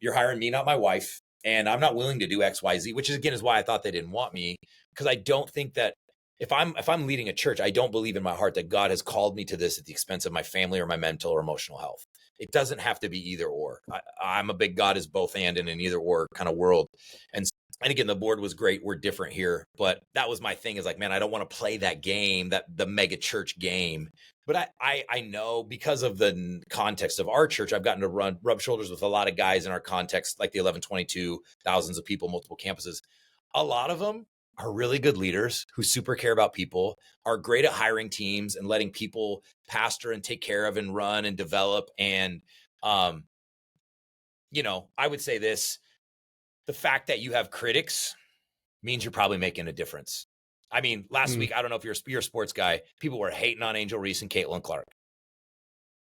you're hiring me, not my wife. And I'm not willing to do X, Y, Z, which is, again, is why I thought they didn't want me, because I don't think that if I'm leading a church, I don't believe in my heart that God has called me to this at the expense of my family or my mental or emotional health. It doesn't have to be either or. I'm a big God is both and in an either or kind of world. And again, the board was great. We're different here, but that was my thing is like, man, I don't want to play that game, that the mega church game. But I know because of the context of our church, I've gotten to rub shoulders with a lot of guys in our context, like the 1122, thousands of people, multiple campuses. A lot of them are really good leaders who super care about people, are great at hiring teams and letting people pastor and take care of and run and develop. And, I would say this, the fact that you have critics means you're probably making a difference. I mean, last week, I don't know if you're a sports guy, people were hating on Angel Reese and Caitlin Clark.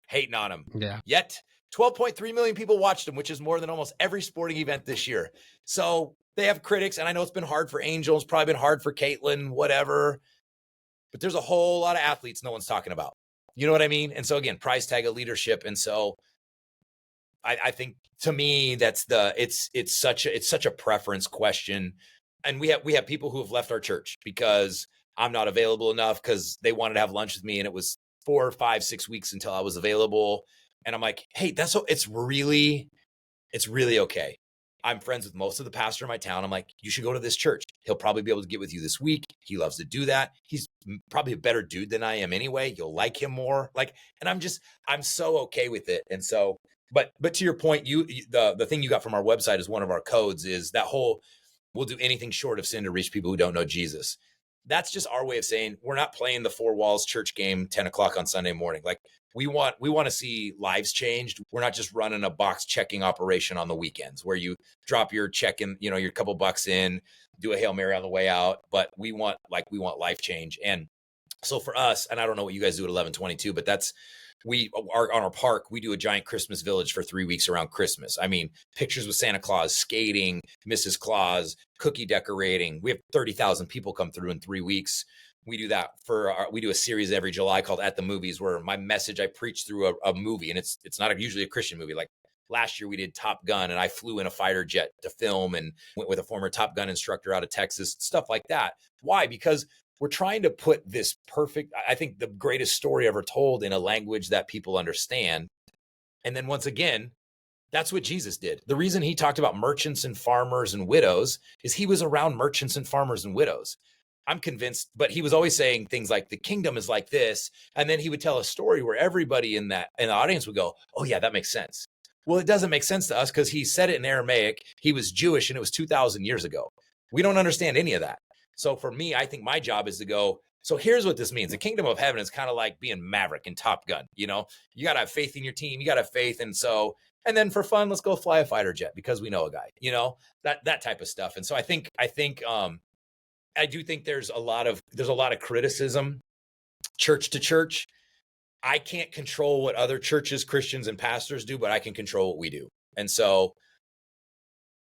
Hating on him. Yeah. Yet 12.3 million people watched him, which is more than almost every sporting event this year. So they have critics, and I know it's been hard for Angel. It's probably been hard for Caitlin, whatever. But there's a whole lot of athletes no one's talking about. You know what I mean? And so again, price tag of leadership. And so I think to me, it's such a preference question. And we have people who have left our church because I'm not available enough because they wanted to have lunch with me, and it was 4 or 5, 6 weeks until I was available. And I'm like, hey, it's really okay. I'm friends with most of the pastor in my town. I'm like, you should go to this church. He'll probably be able to get with you this week. He loves to do that. He's probably a better dude than I am anyway. You'll like him more. And I'm so okay with it. And so, but to your point, the thing you got from our website is one of our codes is that whole, we'll do anything short of sin to reach people who don't know Jesus. That's just our way of saying we're not playing the four walls church game 10 o'clock on Sunday morning. Like we want to see lives changed. We're not just running a box checking operation on the weekends where you drop your check in, your couple bucks in, do a Hail Mary on the way out. But we want life change. And so for us, and I don't know what you guys do at 1122, but we are on our park. We do a giant Christmas village for 3 weeks around Christmas. I mean, pictures with Santa Claus, skating, Mrs. Claus, cookie decorating. We have 30,000 people come through in 3 weeks. We do that we do a series every July called At the Movies, where my message, I preach through a movie, and it's not usually a Christian movie. Like last year we did Top Gun, and I flew in a fighter jet to film and went with a former Top Gun instructor out of Texas, stuff like that. Why? Because we're trying to put this perfect, I think the greatest story ever told in a language that people understand. And then once again, that's what Jesus did. The reason he talked about merchants and farmers and widows is he was around merchants and farmers and widows. I'm convinced, but he was always saying things like the kingdom is like this. And then he would tell a story where everybody in the audience would go, oh yeah, that makes sense. Well, it doesn't make sense to us because he said it in Aramaic. He was Jewish and it was 2,000 years ago. We don't understand any of that. So for me, I think my job is to go, so here's what this means. The kingdom of heaven is kind of like being Maverick in Top Gun. You got to have faith in your team. You got to have faith. And then for fun, let's go fly a fighter jet because we know a guy, that type of stuff. And so I do think there's a lot of criticism church to church. I can't control what other churches, Christians, and pastors do, but I can control what we do. And so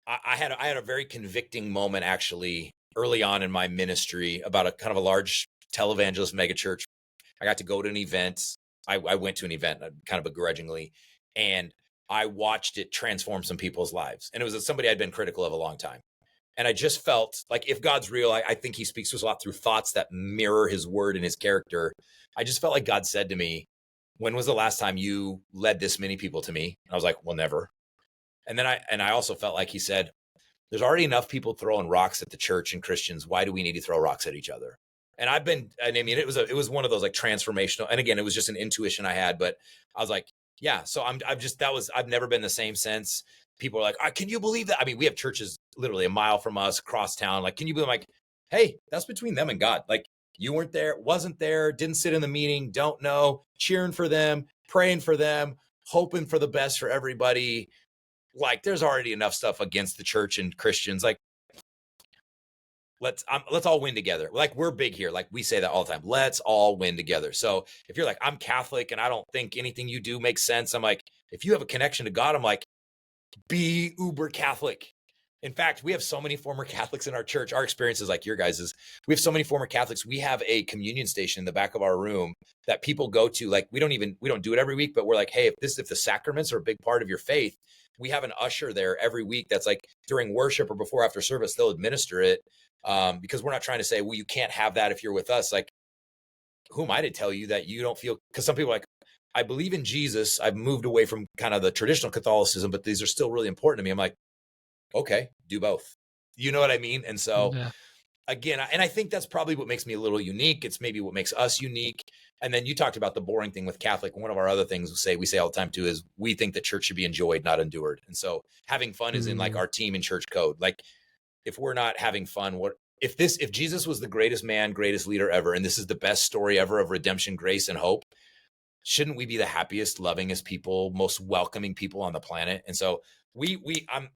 I had a very convicting moment actually early on in my ministry about a kind of a large televangelist megachurch. I got to go to an event. I went to an event kind of begrudgingly, and I watched it transform some people's lives. And it was somebody I'd been critical of a long time. And I just felt like if God's real, I think he speaks to us a lot through thoughts that mirror his word and his character. I just felt like God said to me, when was the last time you led this many people to me? And I was like, well, never. And then I also felt like he said, there's already enough people throwing rocks at the church and Christians. Why do we need to throw rocks at each other? And it was one of those like transformational. And again, it was just an intuition I had, but I was like, yeah. So I've never been the same since. People are like, can you believe that? I mean, we have churches literally a mile from us across town. Like, can you believe? I'm like, hey, that's between them and God. Like you weren't there, wasn't there, didn't sit in the meeting, don't know, cheering for them, praying for them, hoping for the best for everybody. Like there's already enough stuff against the church and Christians. Like let's all win together. Like we're big here. Like we say that all the time. Let's all win together. So if you're like, I'm Catholic and I don't think anything you do makes sense. I'm like, if you have a connection to God, I'm like, be uber Catholic. In fact, we have so many former Catholics in our church. Our experience is like your guys's. We have so many former Catholics. We have a communion station in the back of our room that people go to. Like we don't do it every week, but we're like, hey, if the sacraments are a big part of your faith, we have an usher there every week that's like during worship or before after service, they'll administer it, because we're not trying to say, well, you can't have that if you're with us. Like, who am I to tell you that you don't feel, because some people are like, I believe in Jesus. I've moved away from kind of the traditional Catholicism, but these are still really important to me. I'm like, okay, do both. You know what I mean? And so again, and I think that's probably what makes me a little unique. It's maybe what makes us unique. And then you talked about the boring thing with Catholic. One of our other things we say all the time too, is we think that church should be enjoyed, not endured. And so having fun is in like our team and church code. Like, if we're not having fun, if Jesus was the greatest man, greatest leader ever, and this is the best story ever of redemption, grace, and hope, shouldn't we be the happiest, lovingest people, most welcoming people on the planet? And so I'm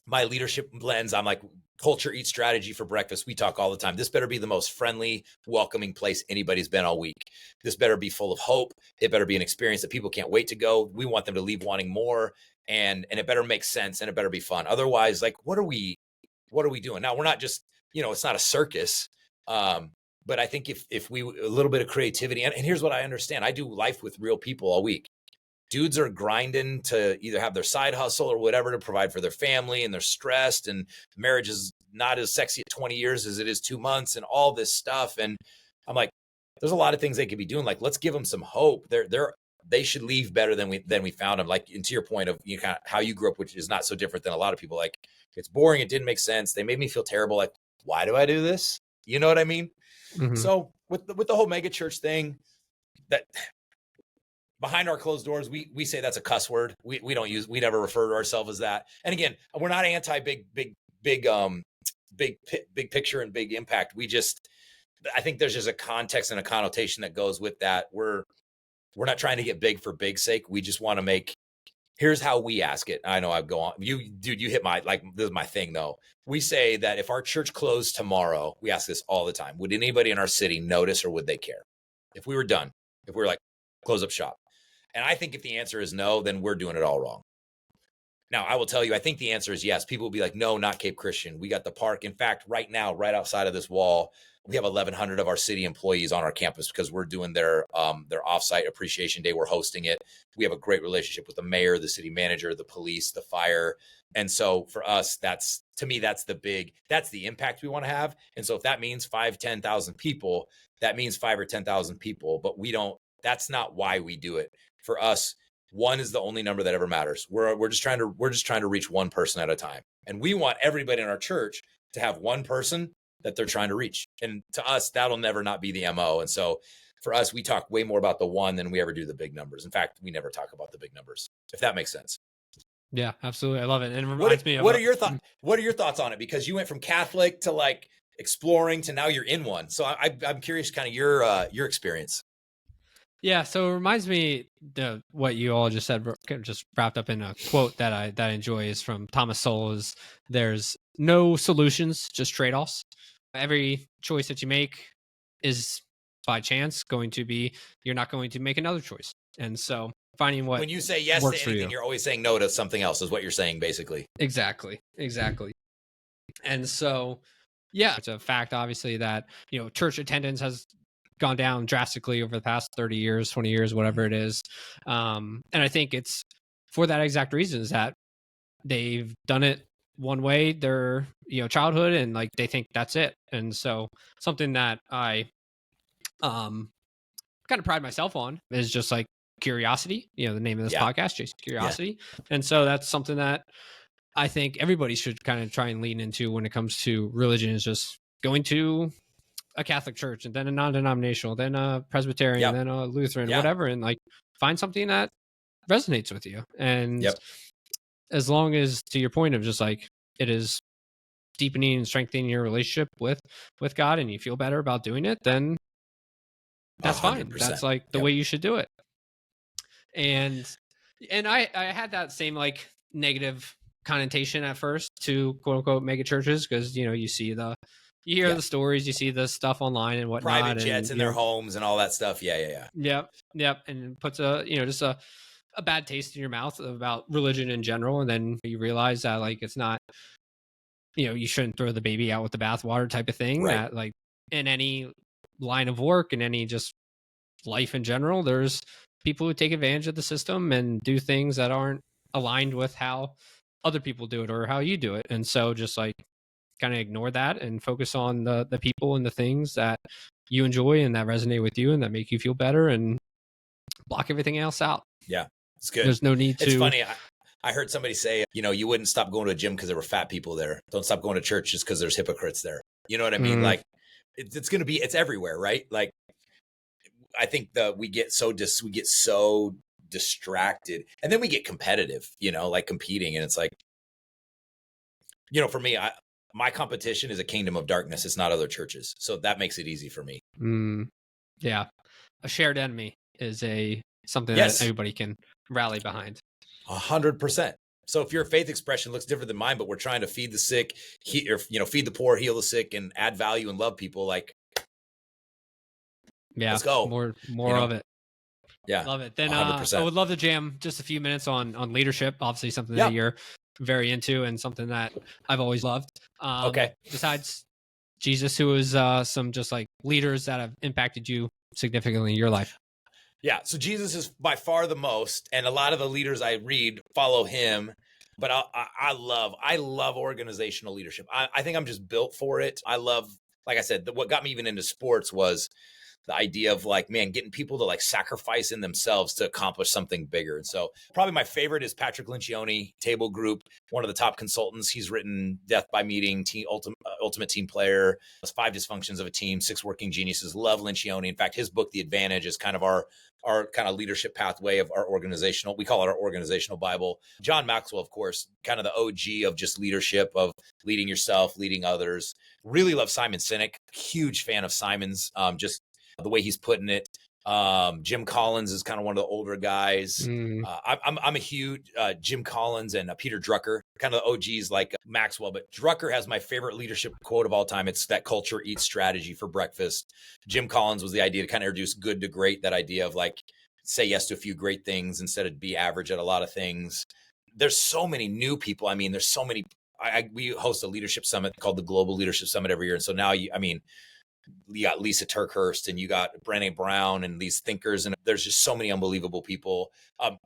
my leadership lens, I'm like, culture eats strategy for breakfast. We talk all the time. This better be the most friendly, welcoming place anybody's been all week. This better be full of hope. It better be an experience that people can't wait to go. We want them to leave wanting more, and it better make sense, and it better be fun. Otherwise, like, what are we doing? Now, we're not just, it's not a circus. But I think if we, a little bit of creativity, and here's what I understand. I do life with real people all week. Dudes are grinding to either have their side hustle or whatever to provide for their family, and they're stressed, and marriage is not as sexy at 20 years as it is 2 months, and all this stuff. And I'm like, there's a lot of things they could be doing. Like, let's give them some hope. They should leave better than we found them. Like, and to your point of kind of how you grew up, which is not so different than a lot of people. Like, it's boring. It didn't make sense. They made me feel terrible. Like, why do I do this? You know what I mean? Mm-hmm. So with the whole mega church thing, that behind our closed doors, we say that's a cuss word. We never refer to ourselves as that. And again, we're not anti big picture and big impact. I think there's just a context and a connotation that goes with that. We're not trying to get big for big's sake. We just want to make, here's how we ask it. I know I go on. You hit this is my thing though. We say that if our church closed tomorrow, we ask this all the time. Would anybody in our city notice, or would they care? If we were done, if we were like, close up shop. And I think if the answer is no, then we're doing it all wrong. Now, I will tell you, I think the answer is yes. People will be like, no, not Cape Christian. We got the park. In fact, right now, right outside of this wall, we have 1,100 of our city employees on our campus because we're doing their offsite appreciation day. We're hosting it. We have a great relationship with the mayor, the city manager, the police, the fire. And so for us, that's the impact we want to have. And so if that means 10,000 people, that means 5 or 10,000 people, but that's not why we do it. For us, one is the only number that ever matters. We're just trying to reach one person at a time. And we want everybody in our church to have one person that they're trying to reach. And to us, that'll never not be the MO. And so for us, we talk way more about the one than we ever do the big numbers. In fact, we never talk about the big numbers, if that makes sense. Yeah, absolutely. I love it. And it reminds me of what are your thoughts on it? Because you went from Catholic to like exploring to now you're in one. So I'm curious kind of your experience. Yeah, so it reminds me what you all just said, just wrapped up in a quote that I enjoy, is from Thomas Sowell. Is there's no solutions, just trade-offs. Every choice that you make is by chance going to be, you're not going to make another choice. And so finding what, when you say yes to anything, you're always saying no to something else, is what you're saying, basically. Exactly. And so, yeah, it's a fact, obviously, that, church attendance has gone down drastically over the past 30 years, 20 years, whatever it is. And I think it's for that exact reason, is that they've done it one way their, childhood, and like they think that's it. And so something that I kind of pride myself on is just like curiosity, the name of this podcast, Chasing Curiosity. Yeah. And so that's something that I think everybody should kind of try and lean into when it comes to religion, is just going to a Catholic church, and then a non-denominational, then a Presbyterian, then a Lutheran, whatever, and like find something that resonates with you. And as long as, to your point of just like, it is deepening and strengthening your relationship with God, and you feel better about doing it, then that's 100%. Fine. That's like the way you should do it. And I had that same like negative connotation at first to quote unquote mega churches, because you hear the stories, you see the stuff online and whatnot, private jets in their homes and all that stuff. Yep. And it puts just a bad taste in your mouth about religion in general. And then you realize that like, it's not, you shouldn't throw the baby out with the bathwater type of thing. Right. That like in any line of work and any just life in general, there's people who take advantage of the system and do things that aren't aligned with how other people do it or how you do it. And so just like kind of ignore that and focus on the people and the things that you enjoy and that resonate with you and that make you feel better, and block everything else out. Yeah, it's good. There's no need to. It's funny. I heard somebody say, you wouldn't stop going to a gym because there were fat people there. Don't stop going to church just because there's hypocrites there. You know what I mean? Like it's everywhere, right? Like I think that we get so distracted, and then we get competitive, like competing. And it's like, for me, my competition is a kingdom of darkness. It's not other churches. So that makes it easy for me. Yeah. A shared enemy is something Yes. that everybody can rally behind. 100%. So if your faith expression looks different than mine, but we're trying to feed the sick, feed the poor, heal the sick, and add value and love people, like, yeah, let's go. More of it. Yeah. Love it. Then 100%. I would love to jam just a few minutes on leadership, obviously something that you're very into and something that I've always loved. Okay. Besides Jesus, who is some just like leaders that have impacted you significantly in your life? Yeah. So Jesus is by far the most, and a lot of the leaders I read follow him. But I love organizational leadership. I think I'm just built for it. I love, like I said, what got me even into sports was the idea of like, man, getting people to like sacrifice in themselves to accomplish something bigger. And so probably my favorite is Patrick Lencioni, Table Group, one of the top consultants. He's written Death by Meeting, Ultimate Team Player, 5 Dysfunctions of a Team, 6 Working Geniuses. Love Lencioni. In fact, his book, The Advantage, is kind of our kind of leadership pathway of our organizational. We call it our organizational Bible. John Maxwell, of course, kind of the OG of just leadership, of leading yourself, leading others. Really love Simon Sinek. Huge fan of Simon's, just the way he's putting it. Jim Collins is kind of one of the older guys. I'm a huge Jim Collins and Peter Drucker, kind of the OGs like Maxwell, but Drucker has my favorite leadership quote of all time. It's that culture eats strategy for breakfast. Jim Collins was the idea to kind of introduce good to great, that idea of like, say yes to a few great things instead of be average at a lot of things. There's so many new people. I mean, there's so many. We host a leadership summit called the Global Leadership Summit every year. And so now, you got Lisa Turkhurst and you got Brené Brown and these thinkers, and there's just so many unbelievable people.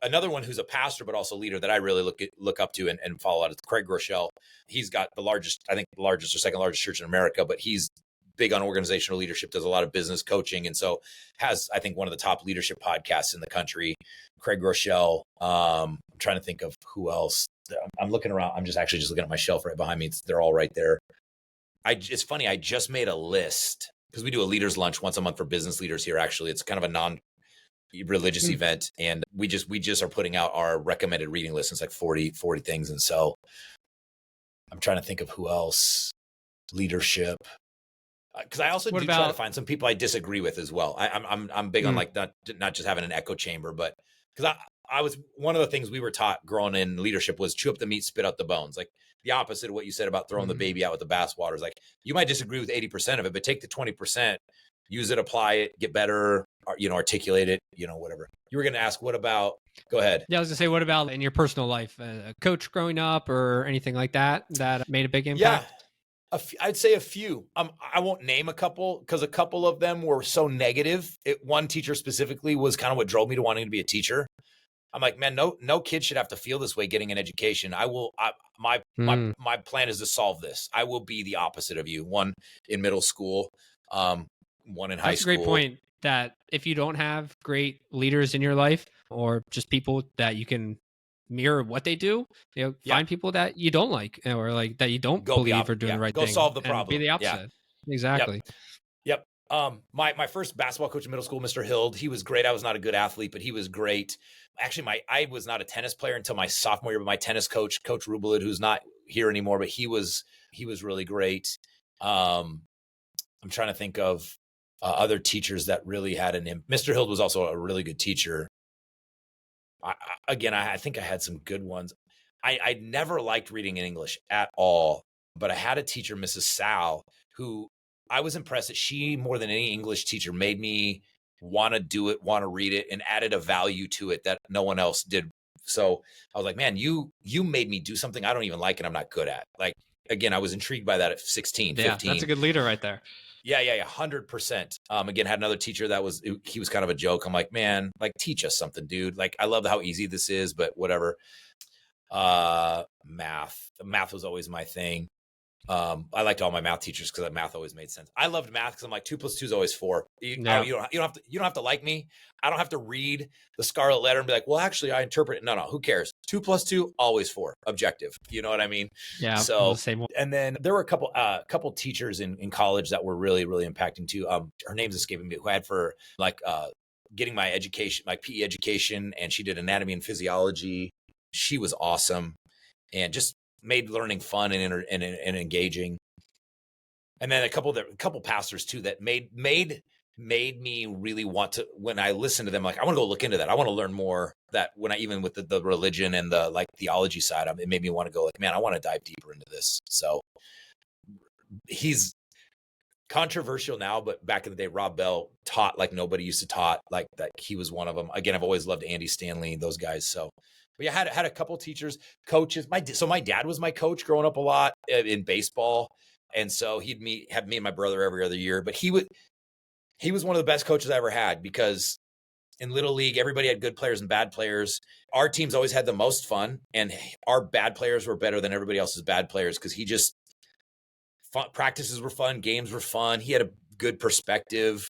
Another one who's a pastor but also leader that I really look up to and follow out is Craig Groeschel. He's got the largest or second largest church in America, but he's big on organizational leadership, does a lot of business coaching, and so has, I think, one of the top leadership podcasts in the country. Craig Groeschel. I'm trying to think of who else. I'm looking around. I'm just looking at my shelf right behind me. They're all right there. It's funny. I just made a list because we do a leaders lunch once a month for business leaders here. Actually, it's kind of a non-religious event, and we just are putting out our recommended reading list. It's like 40 things, and so I'm trying to think of who else. Leadership, because I also try to find some people I disagree with as well. I'm big on like not just having an echo chamber, but because I was, one of the things we were taught growing in leadership was chew up the meat, spit out the bones. Like the opposite of what you said about throwing the baby out with the bathwater is like, you might disagree with 80% of it, but take the 20%, use it, apply it, get better, articulate it, whatever. You were going to ask, what about, go ahead. Yeah, I was going to say, what about in your personal life, a coach growing up or anything like that made a big impact? Yeah, I'd say a few. I won't name a couple because a couple of them were so negative. One teacher specifically was kind of what drove me to wanting to be a teacher. I'm like, man, no kid should have to feel this way getting an education. My plan is to solve this. I will be the opposite of you. One in middle school, one in high school. That's a great point, that if you don't have great leaders in your life or just people that you can mirror what they do, find people that you don't like or like that you don't believe are doing the right thing. Go solve the problem. Be the opposite. Yeah. Exactly. Yep. My first basketball coach in middle school, Mr. Hild, he was great. I was not a good athlete, but he was great. Actually, I was not a tennis player until my sophomore year, but my tennis coach, Coach Rubelid, who's not here anymore, but he was really great. I'm trying to think of other teachers that really had an impact. Mr. Hild was also a really good teacher. I think I had some good ones. I never liked reading in English at all, but I had a teacher, Mrs. Sal, who I was impressed that she, more than any English teacher, made me want to do it, want to read it, and added a value to it that no one else did. So I was like, man, you made me do something I don't even like and I'm not good at. Like, again, I was intrigued by that at 16, 15. That's a good leader right there. Yeah, 100%. Again, had another teacher he was kind of a joke. I'm like, man, like, teach us something, dude. Like, I love how easy this is, but whatever. Math was always my thing. I liked all my math teachers because math always made sense. I loved math because I'm like 2 + 2 is always 4. You don't have to like me. I don't have to read the Scarlet Letter and be like, well, actually, I interpret it. No, who cares? 2 + 2 always 4. Objective. You know what I mean? Yeah. So The same one. and then there were a couple teachers in college that were really really impacting too. Her name's escaping me. Who I had for like getting my education, my PE education, and she did anatomy and physiology. She was awesome, and just made learning fun and engaging. And then a couple pastors too that made me really want to, when I listened to them, like, I want to go look into that. I want to learn more. That when I, even with the religion and the like theology side of it, made me want to go like, man, I want to dive deeper into this. So he's controversial now, but back in the day, Rob Bell taught like nobody used to taught, like that. He was one of them. Again, I've always loved Andy Stanley, those guys. So but yeah, had a couple teachers, coaches. My dad was my coach growing up a lot in baseball, and so he'd have me and my brother every other year. But he was one of the best coaches I ever had, because in Little League, everybody had good players and bad players. Our teams always had the most fun, and our bad players were better than everybody else's bad players because he just practices were fun, games were fun. He had a good perspective.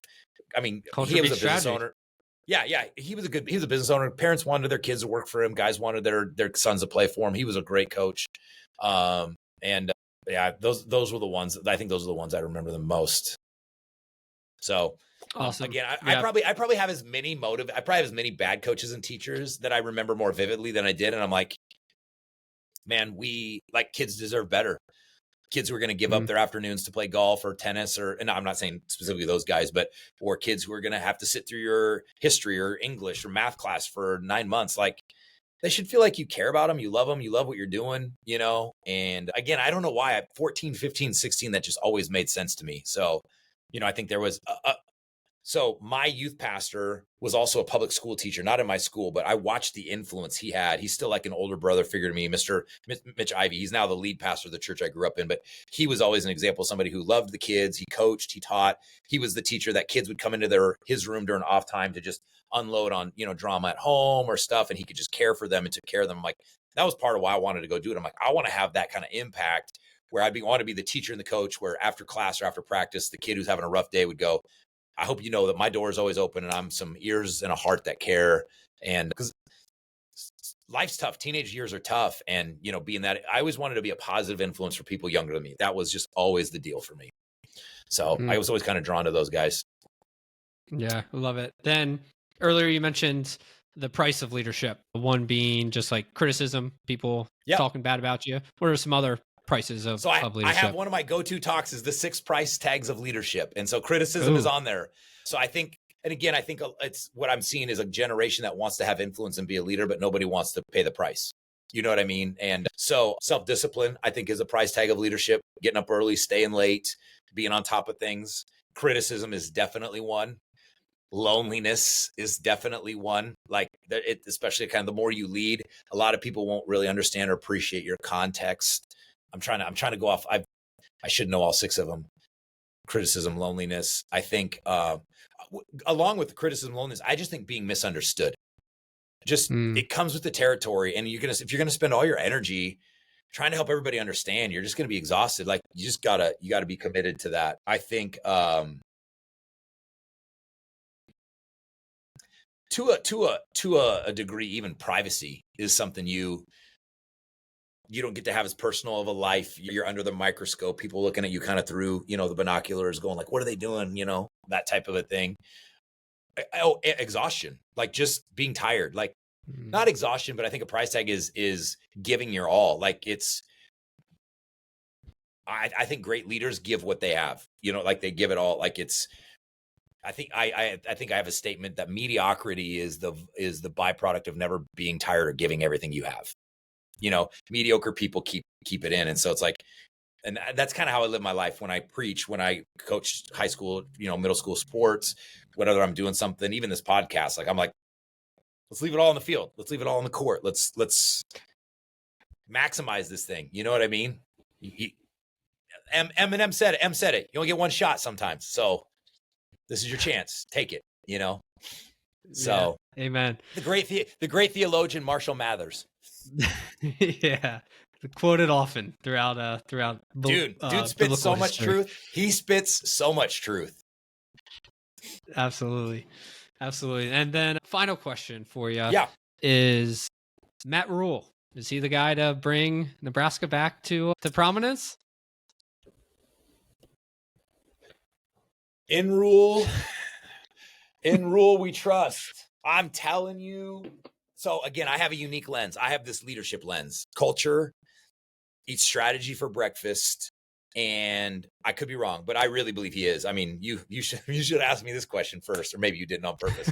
I mean, he was a business owner. Yeah. He was a business owner. Parents wanted their kids to work for him. Guys wanted their sons to play for him. He was a great coach. Yeah, those were the ones. I think those are the ones I remember the most. So awesome. Again, I probably have as many I probably have as many bad coaches and teachers that I remember more vividly than I did. And I'm like, man, kids deserve better. Kids who are going to give up their afternoons to play golf or tennis, and I'm not saying specifically those guys, or kids who are going to have to sit through your history or English or math class for 9 months. Like, they should feel like you care about them. You love them. You love what you're doing, And again, I don't know why at 14, 15, 16, that just always made sense to me. So, I think there was so my youth pastor was also a public school teacher, not in my school, but I watched the influence he had. He's still like an older brother figure to me, Mitch Ivy. He's now the lead pastor of the church I grew up in, but he was always an example of somebody who loved the kids. He coached, he taught. He was the teacher that kids would come into his room during off time to just unload on, drama at home or stuff. And he could just care for them and took care of them. I'm like, that was part of why I wanted to go do it. I'm like, I want to have that kind of impact where want to be the teacher and the coach, where after class or after practice, the kid who's having a rough day would go, I hope you know that my door is always open and I'm some ears and a heart that care. And because life's tough, teenage years are tough. And, being that, I always wanted to be a positive influence for people younger than me. That was just always the deal for me. So I was always kind of drawn to those guys. Yeah, I love it. Then earlier you mentioned the price of leadership, one being just like criticism, people talking bad about you. What are some other prices of leadership? I have one of my go-to talks is the 6 price tags of leadership. And so criticism is on there. So I think it's what I'm seeing is a generation that wants to have influence and be a leader, but nobody wants to pay the price. You know what I mean? And so self-discipline, I think, is a price tag of leadership. Getting up early, staying late, being on top of things. Criticism is definitely one. Loneliness is definitely one. Like, especially kind of the more you lead, a lot of people won't really understand or appreciate your context. I'm trying to go off. I should know all 6 of them. Criticism, loneliness. I think, along with the criticism, loneliness, I just think being misunderstood. It comes with the territory, and if you're gonna spend all your energy trying to help everybody understand, you're just gonna be exhausted. Like, you gotta be committed to that. I think, to a degree, even privacy is something you don't get to have as personal of a life. You're under the microscope, people looking at you kind of through, the binoculars, going like, what are they doing? That type of a thing. Exhaustion, like just being tired, like not exhaustion, but I think a price tag is giving your all. Like I think great leaders give what they have, like they give it all. Like I think I have a statement that mediocrity is the byproduct of never being tired of giving everything you have. Mediocre people keep it in. And so it's like, and that's kind of how I live my life when I preach, when I coach high school, middle school sports, whether I'm doing something, even this podcast, like I'm like, let's leave it all on the field. Let's leave it all on the court. Let's maximize this thing. You know what I mean? Eminem said it. You only get one shot sometimes. So this is your chance. Take it, So Amen. The great theologian Marshall Mathers. Yeah, quoted often throughout Dude spits biblical so much history. truth. He spits so much truth. Absolutely. And then final question for you Yeah. is Matt Rule. Is he the guy to bring Nebraska back to prominence? In Rule we trust. I'm telling you. So again, I have a unique lens. I have this leadership lens. Culture, eat strategy for breakfast, and I could be wrong, but I really believe he is. I mean, you should ask me this question first, or maybe you didn't on purpose.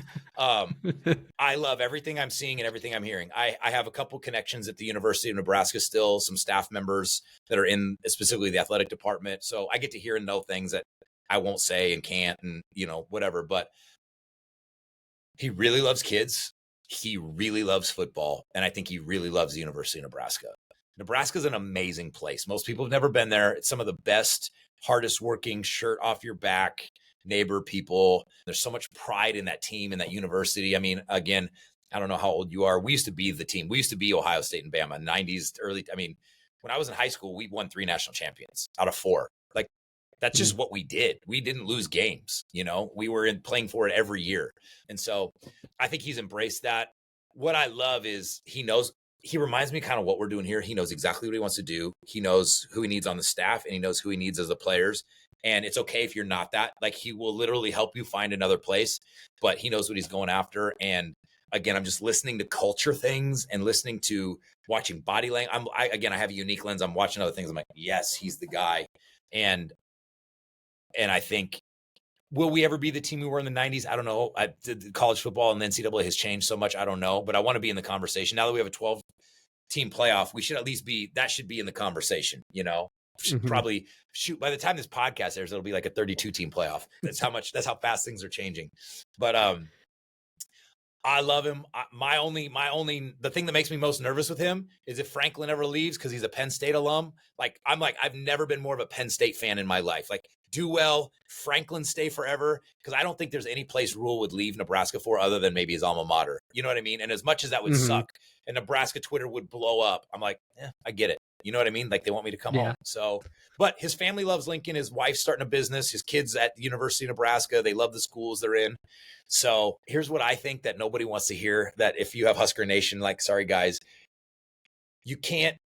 I love everything I'm seeing and everything I'm hearing. I have a couple connections at the University of Nebraska still, some staff members that are in specifically the athletic department. So I get to hear and know things that I won't say and can't and, whatever. But he really loves kids. He really loves football. And I think he really loves the University of Nebraska. Nebraska's an amazing place. Most people have never been there. It's some of the best, hardest working, shirt off your back neighbor people. There's so much pride in that team and that university. I mean, again, I don't know how old you are. We used to be the team. We used to be Ohio State and Bama, 90s, early. I mean, when I was in high school, we won 3 national champions out of 4. Like, that's just what we did. We didn't lose games. We were playing for it every year. And so I think he's embraced that. What I love is he reminds me kind of what we're doing here. He knows exactly what he wants to do. He knows who he needs on the staff, and he knows who he needs as the players. And it's okay if you're not that. Like, he will literally help you find another place, but he knows what he's going after. And again, I'm just listening to culture things and listening to watching body language. I have a unique lens. I'm watching other things. I'm like, yes, he's the guy. And I think, will we ever be the team we were in the 90s? I don't know. College football and the NCAA has changed so much. I don't know, but I want to be in the conversation. Now that we have a 12-team playoff, we should at least that should be in the conversation, Probably, by the time this podcast airs, it'll be like a 32-team playoff. That's how fast things are changing. But I love him. The thing that makes me most nervous with him is if Franklin ever leaves, because he's a Penn State alum. I've never been more of a Penn State fan in my life. Like, do well, Franklin stay forever, because I don't think there's any place Rule would leave Nebraska for other than maybe his alma mater. You know what I mean? And as much as that would suck, and Nebraska Twitter would blow up, I'm like, I get it. You know what I mean? Like, they want me to come home. So, but his family loves Lincoln. His wife's starting a business. His kids at the University of Nebraska, they love the schools they're in. So here's what I think that nobody wants to hear, that if you have Husker Nation, like, sorry guys, you can't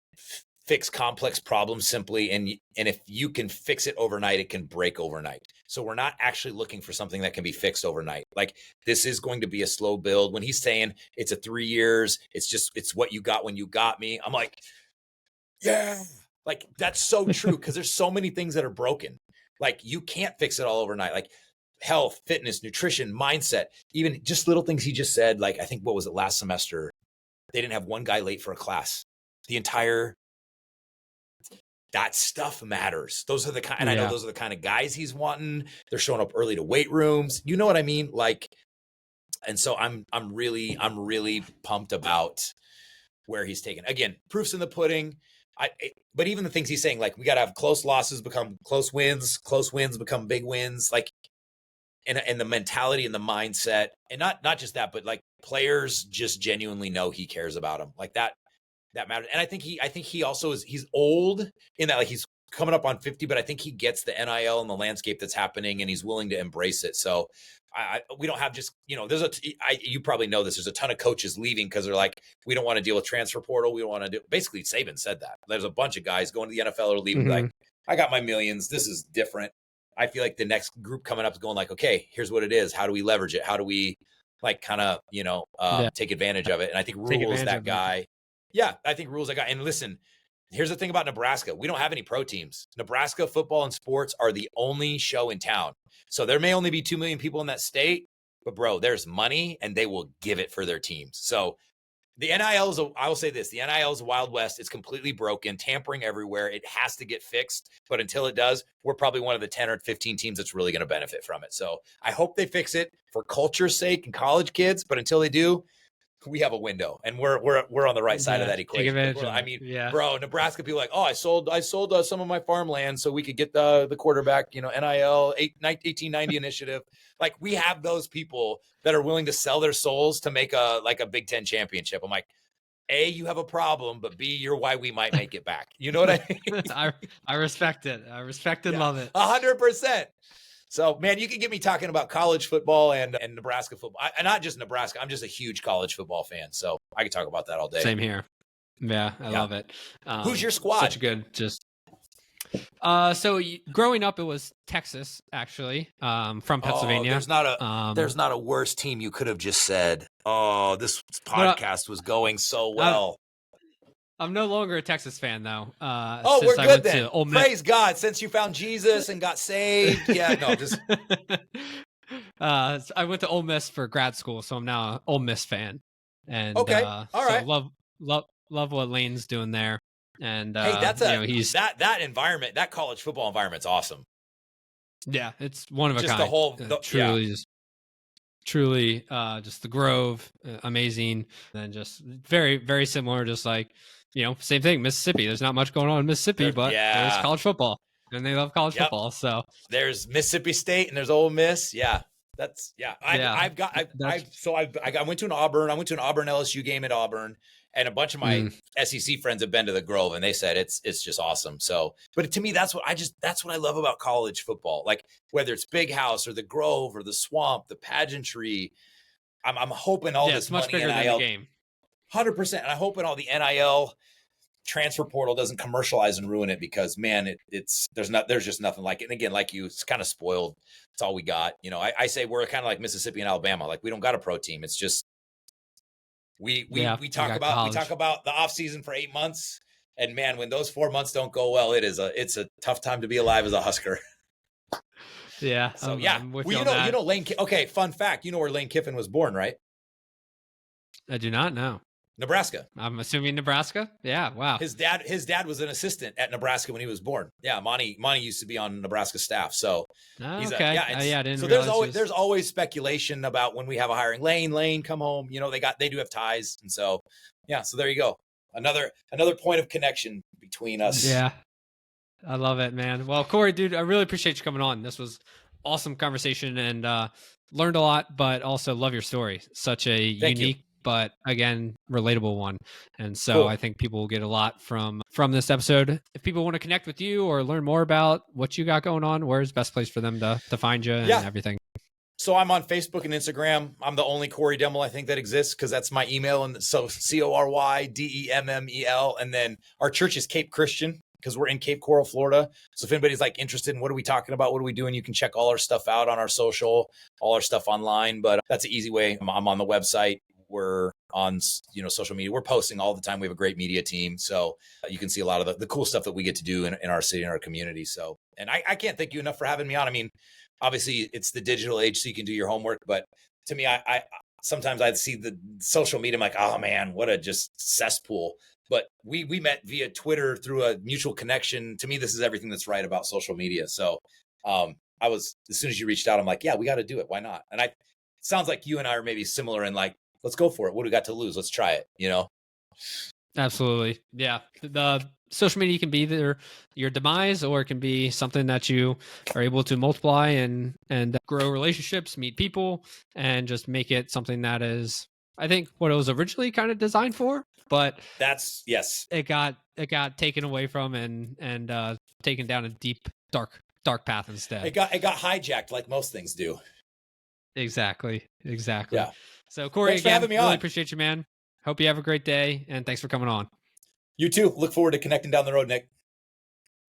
fix complex problems simply. And if you can fix it overnight, it can break overnight. So we're not actually looking for something that can be fixed overnight. Like, this is going to be a slow build. When he's saying it's a 3 years, it's what you got when you got me. I'm like, yeah, like, that's so true. Cause there's so many things that are broken. Like, you can't fix it all overnight. Like, health, fitness, nutrition, mindset, even just little things he just said. Like, I think, what was it, last semester, they didn't have one guy late for a class. That stuff matters. Those are the kind, and I know those are the kind of guys he's wanting. They're showing up early to weight rooms. You know what I mean? Like, and so I'm really pumped about where he's taken. Again, proof's in the pudding. But even the things he's saying, like, we got to have close losses become close wins become big wins. Like, and the mentality and the mindset, and not just that, but like, players just genuinely know he cares about them. Like, that matters. And I think he also he's old in that, like, he's coming up on 50, but I think he gets the NIL and the landscape that's happening, and he's willing to embrace it. So we don't have just, you probably know this. There's a ton of coaches leaving because they're like, we don't want to deal with transfer portal. We don't want to do, basically Saban said that. There's a bunch of guys going to the NFL or leaving like, I got my millions. This is different. I feel like the next group coming up is going like, okay, here's what it is. How do we leverage it? How do we, like, kind of, take advantage of it? And I think Rule is that guy. Yeah, I think Rule's that guy. And listen, here's the thing about Nebraska. We don't have any pro teams. Nebraska football and sports are the only show in town. So there may only be 2 million people in that state, but bro, there's money and they will give it for their teams. So the NIL I will say this, the NIL is a Wild West. It's completely broken, tampering everywhere. It has to get fixed. But until it does, we're probably one of the 10 or 15 teams that's really going to benefit from it. So I hope they fix it for culture's sake and college kids. But until they do, we have a window, and we're on the right side of that Take equation. advantage of I it. mean, Yeah. bro, Nebraska people are like, oh, I sold some of my farmland so we could get the quarterback, NIL 1890 initiative. Like, we have those people that are willing to sell their souls to make a Big Ten championship. I'm like, A, you have a problem, but B, you're why we might make it back. You know what I mean? I respect it. I respect and love it. 100%. So, man, you can get me talking about college football and Nebraska football. And not just Nebraska. I'm just a huge college football fan. So I could talk about that all day. Same here. Yeah, I love it. Who's your squad? Such a good, so growing up, it was Texas, actually, from Pennsylvania. There's not a worse team you could have just said. Oh, this podcast was going so well. I'm no longer a Texas fan, though. We're good then. Praise God, since you found Jesus and got saved. Yeah, no, just. I went to Ole Miss for grad school, so I'm now an Ole Miss fan. And okay, all right. So love what Lane's doing there. And hey, that's that environment, that college football environment's awesome. Yeah, it's one of a kind. Truly, just the Grove, amazing, and just very, very similar. Just like, same thing. Mississippi. There's not much going on in Mississippi, but there's college football, and they love college football. So there's Mississippi State and there's Ole Miss. Yeah, that's I went to an Auburn. I went to an Auburn LSU game at Auburn, and a bunch of my SEC friends have been to the Grove, and they said it's just awesome. So, but to me, that's what I love about college football. Like, whether it's Big House or the Grove or the Swamp, the pageantry. I'm hoping all this much money bigger NIL, than the game. 100%. And I'm hoping all the NIL transfer portal doesn't commercialize and ruin it, because, man, there's just nothing like it. And again, like you, it's kind of spoiled. It's all we got. I say we're kind of like Mississippi and Alabama. Like, we don't got a pro team. It's just we talk about the off season for 8 months, and man, when those 4 months don't go well, it's a tough time to be alive as a Husker. Yeah. So Lane. Okay, fun fact. You know where Lane Kiffin was born, right? I do not know. Nebraska. I'm assuming Nebraska. Yeah. Wow. His dad was an assistant at Nebraska when he was born. Yeah. Monty used to be on Nebraska staff. So he's okay. I didn't. So there's always speculation about when we have a hiring. Lane, come home. They do have ties. And so, yeah. So there you go. Another point of connection between us. Yeah. I love it, man. Well, Cory, dude, I really appreciate you coming on. This was awesome conversation, and learned a lot, but also love your story. Such a unique, but again, relatable one. And so cool. I think people will get a lot from this episode. If people want to connect with you or learn more about what you got going on, where's the best place for them to find you and everything? So I'm on Facebook and Instagram. I'm the only Cory Demmel I think that exists, because that's my email. And so CORYDEMMEL. And then our church is Cape Christian, because we're in Cape Coral, Florida. So if anybody's like interested in what are we talking about, what are we doing, you can check all our stuff out on our social, all our stuff online. But that's an easy way. I'm on the website. We're on social media. We're posting all the time. We have a great media team. So you can see a lot of the cool stuff that we get to do in our city and our community. So, and I can't thank you enough for having me on. I mean, obviously it's the digital age, so you can do your homework. But to me, I sometimes I'd see the social media. I'm like, oh man, what a just cesspool. But we met via Twitter through a mutual connection. To me, this is everything that's right about social media. So as soon as you reached out, I'm like, yeah, we got to do it. Why not? And it sounds like you and I are maybe similar in like, let's go for it. What do we got to lose? Let's try it, Absolutely. Yeah. The social media can be either your demise, or it can be something that you are able to multiply and grow relationships, meet people, and just make it something that is, I think, what it was originally kind of designed for. But it got taken away from and taken down a deep, dark path instead. It got hijacked, like most things do. Exactly. Yeah. So Cory, thanks for having me really on. appreciate you, man. Hope you have a great day, and thanks for coming on. You too. Look forward to connecting down the road, Nick.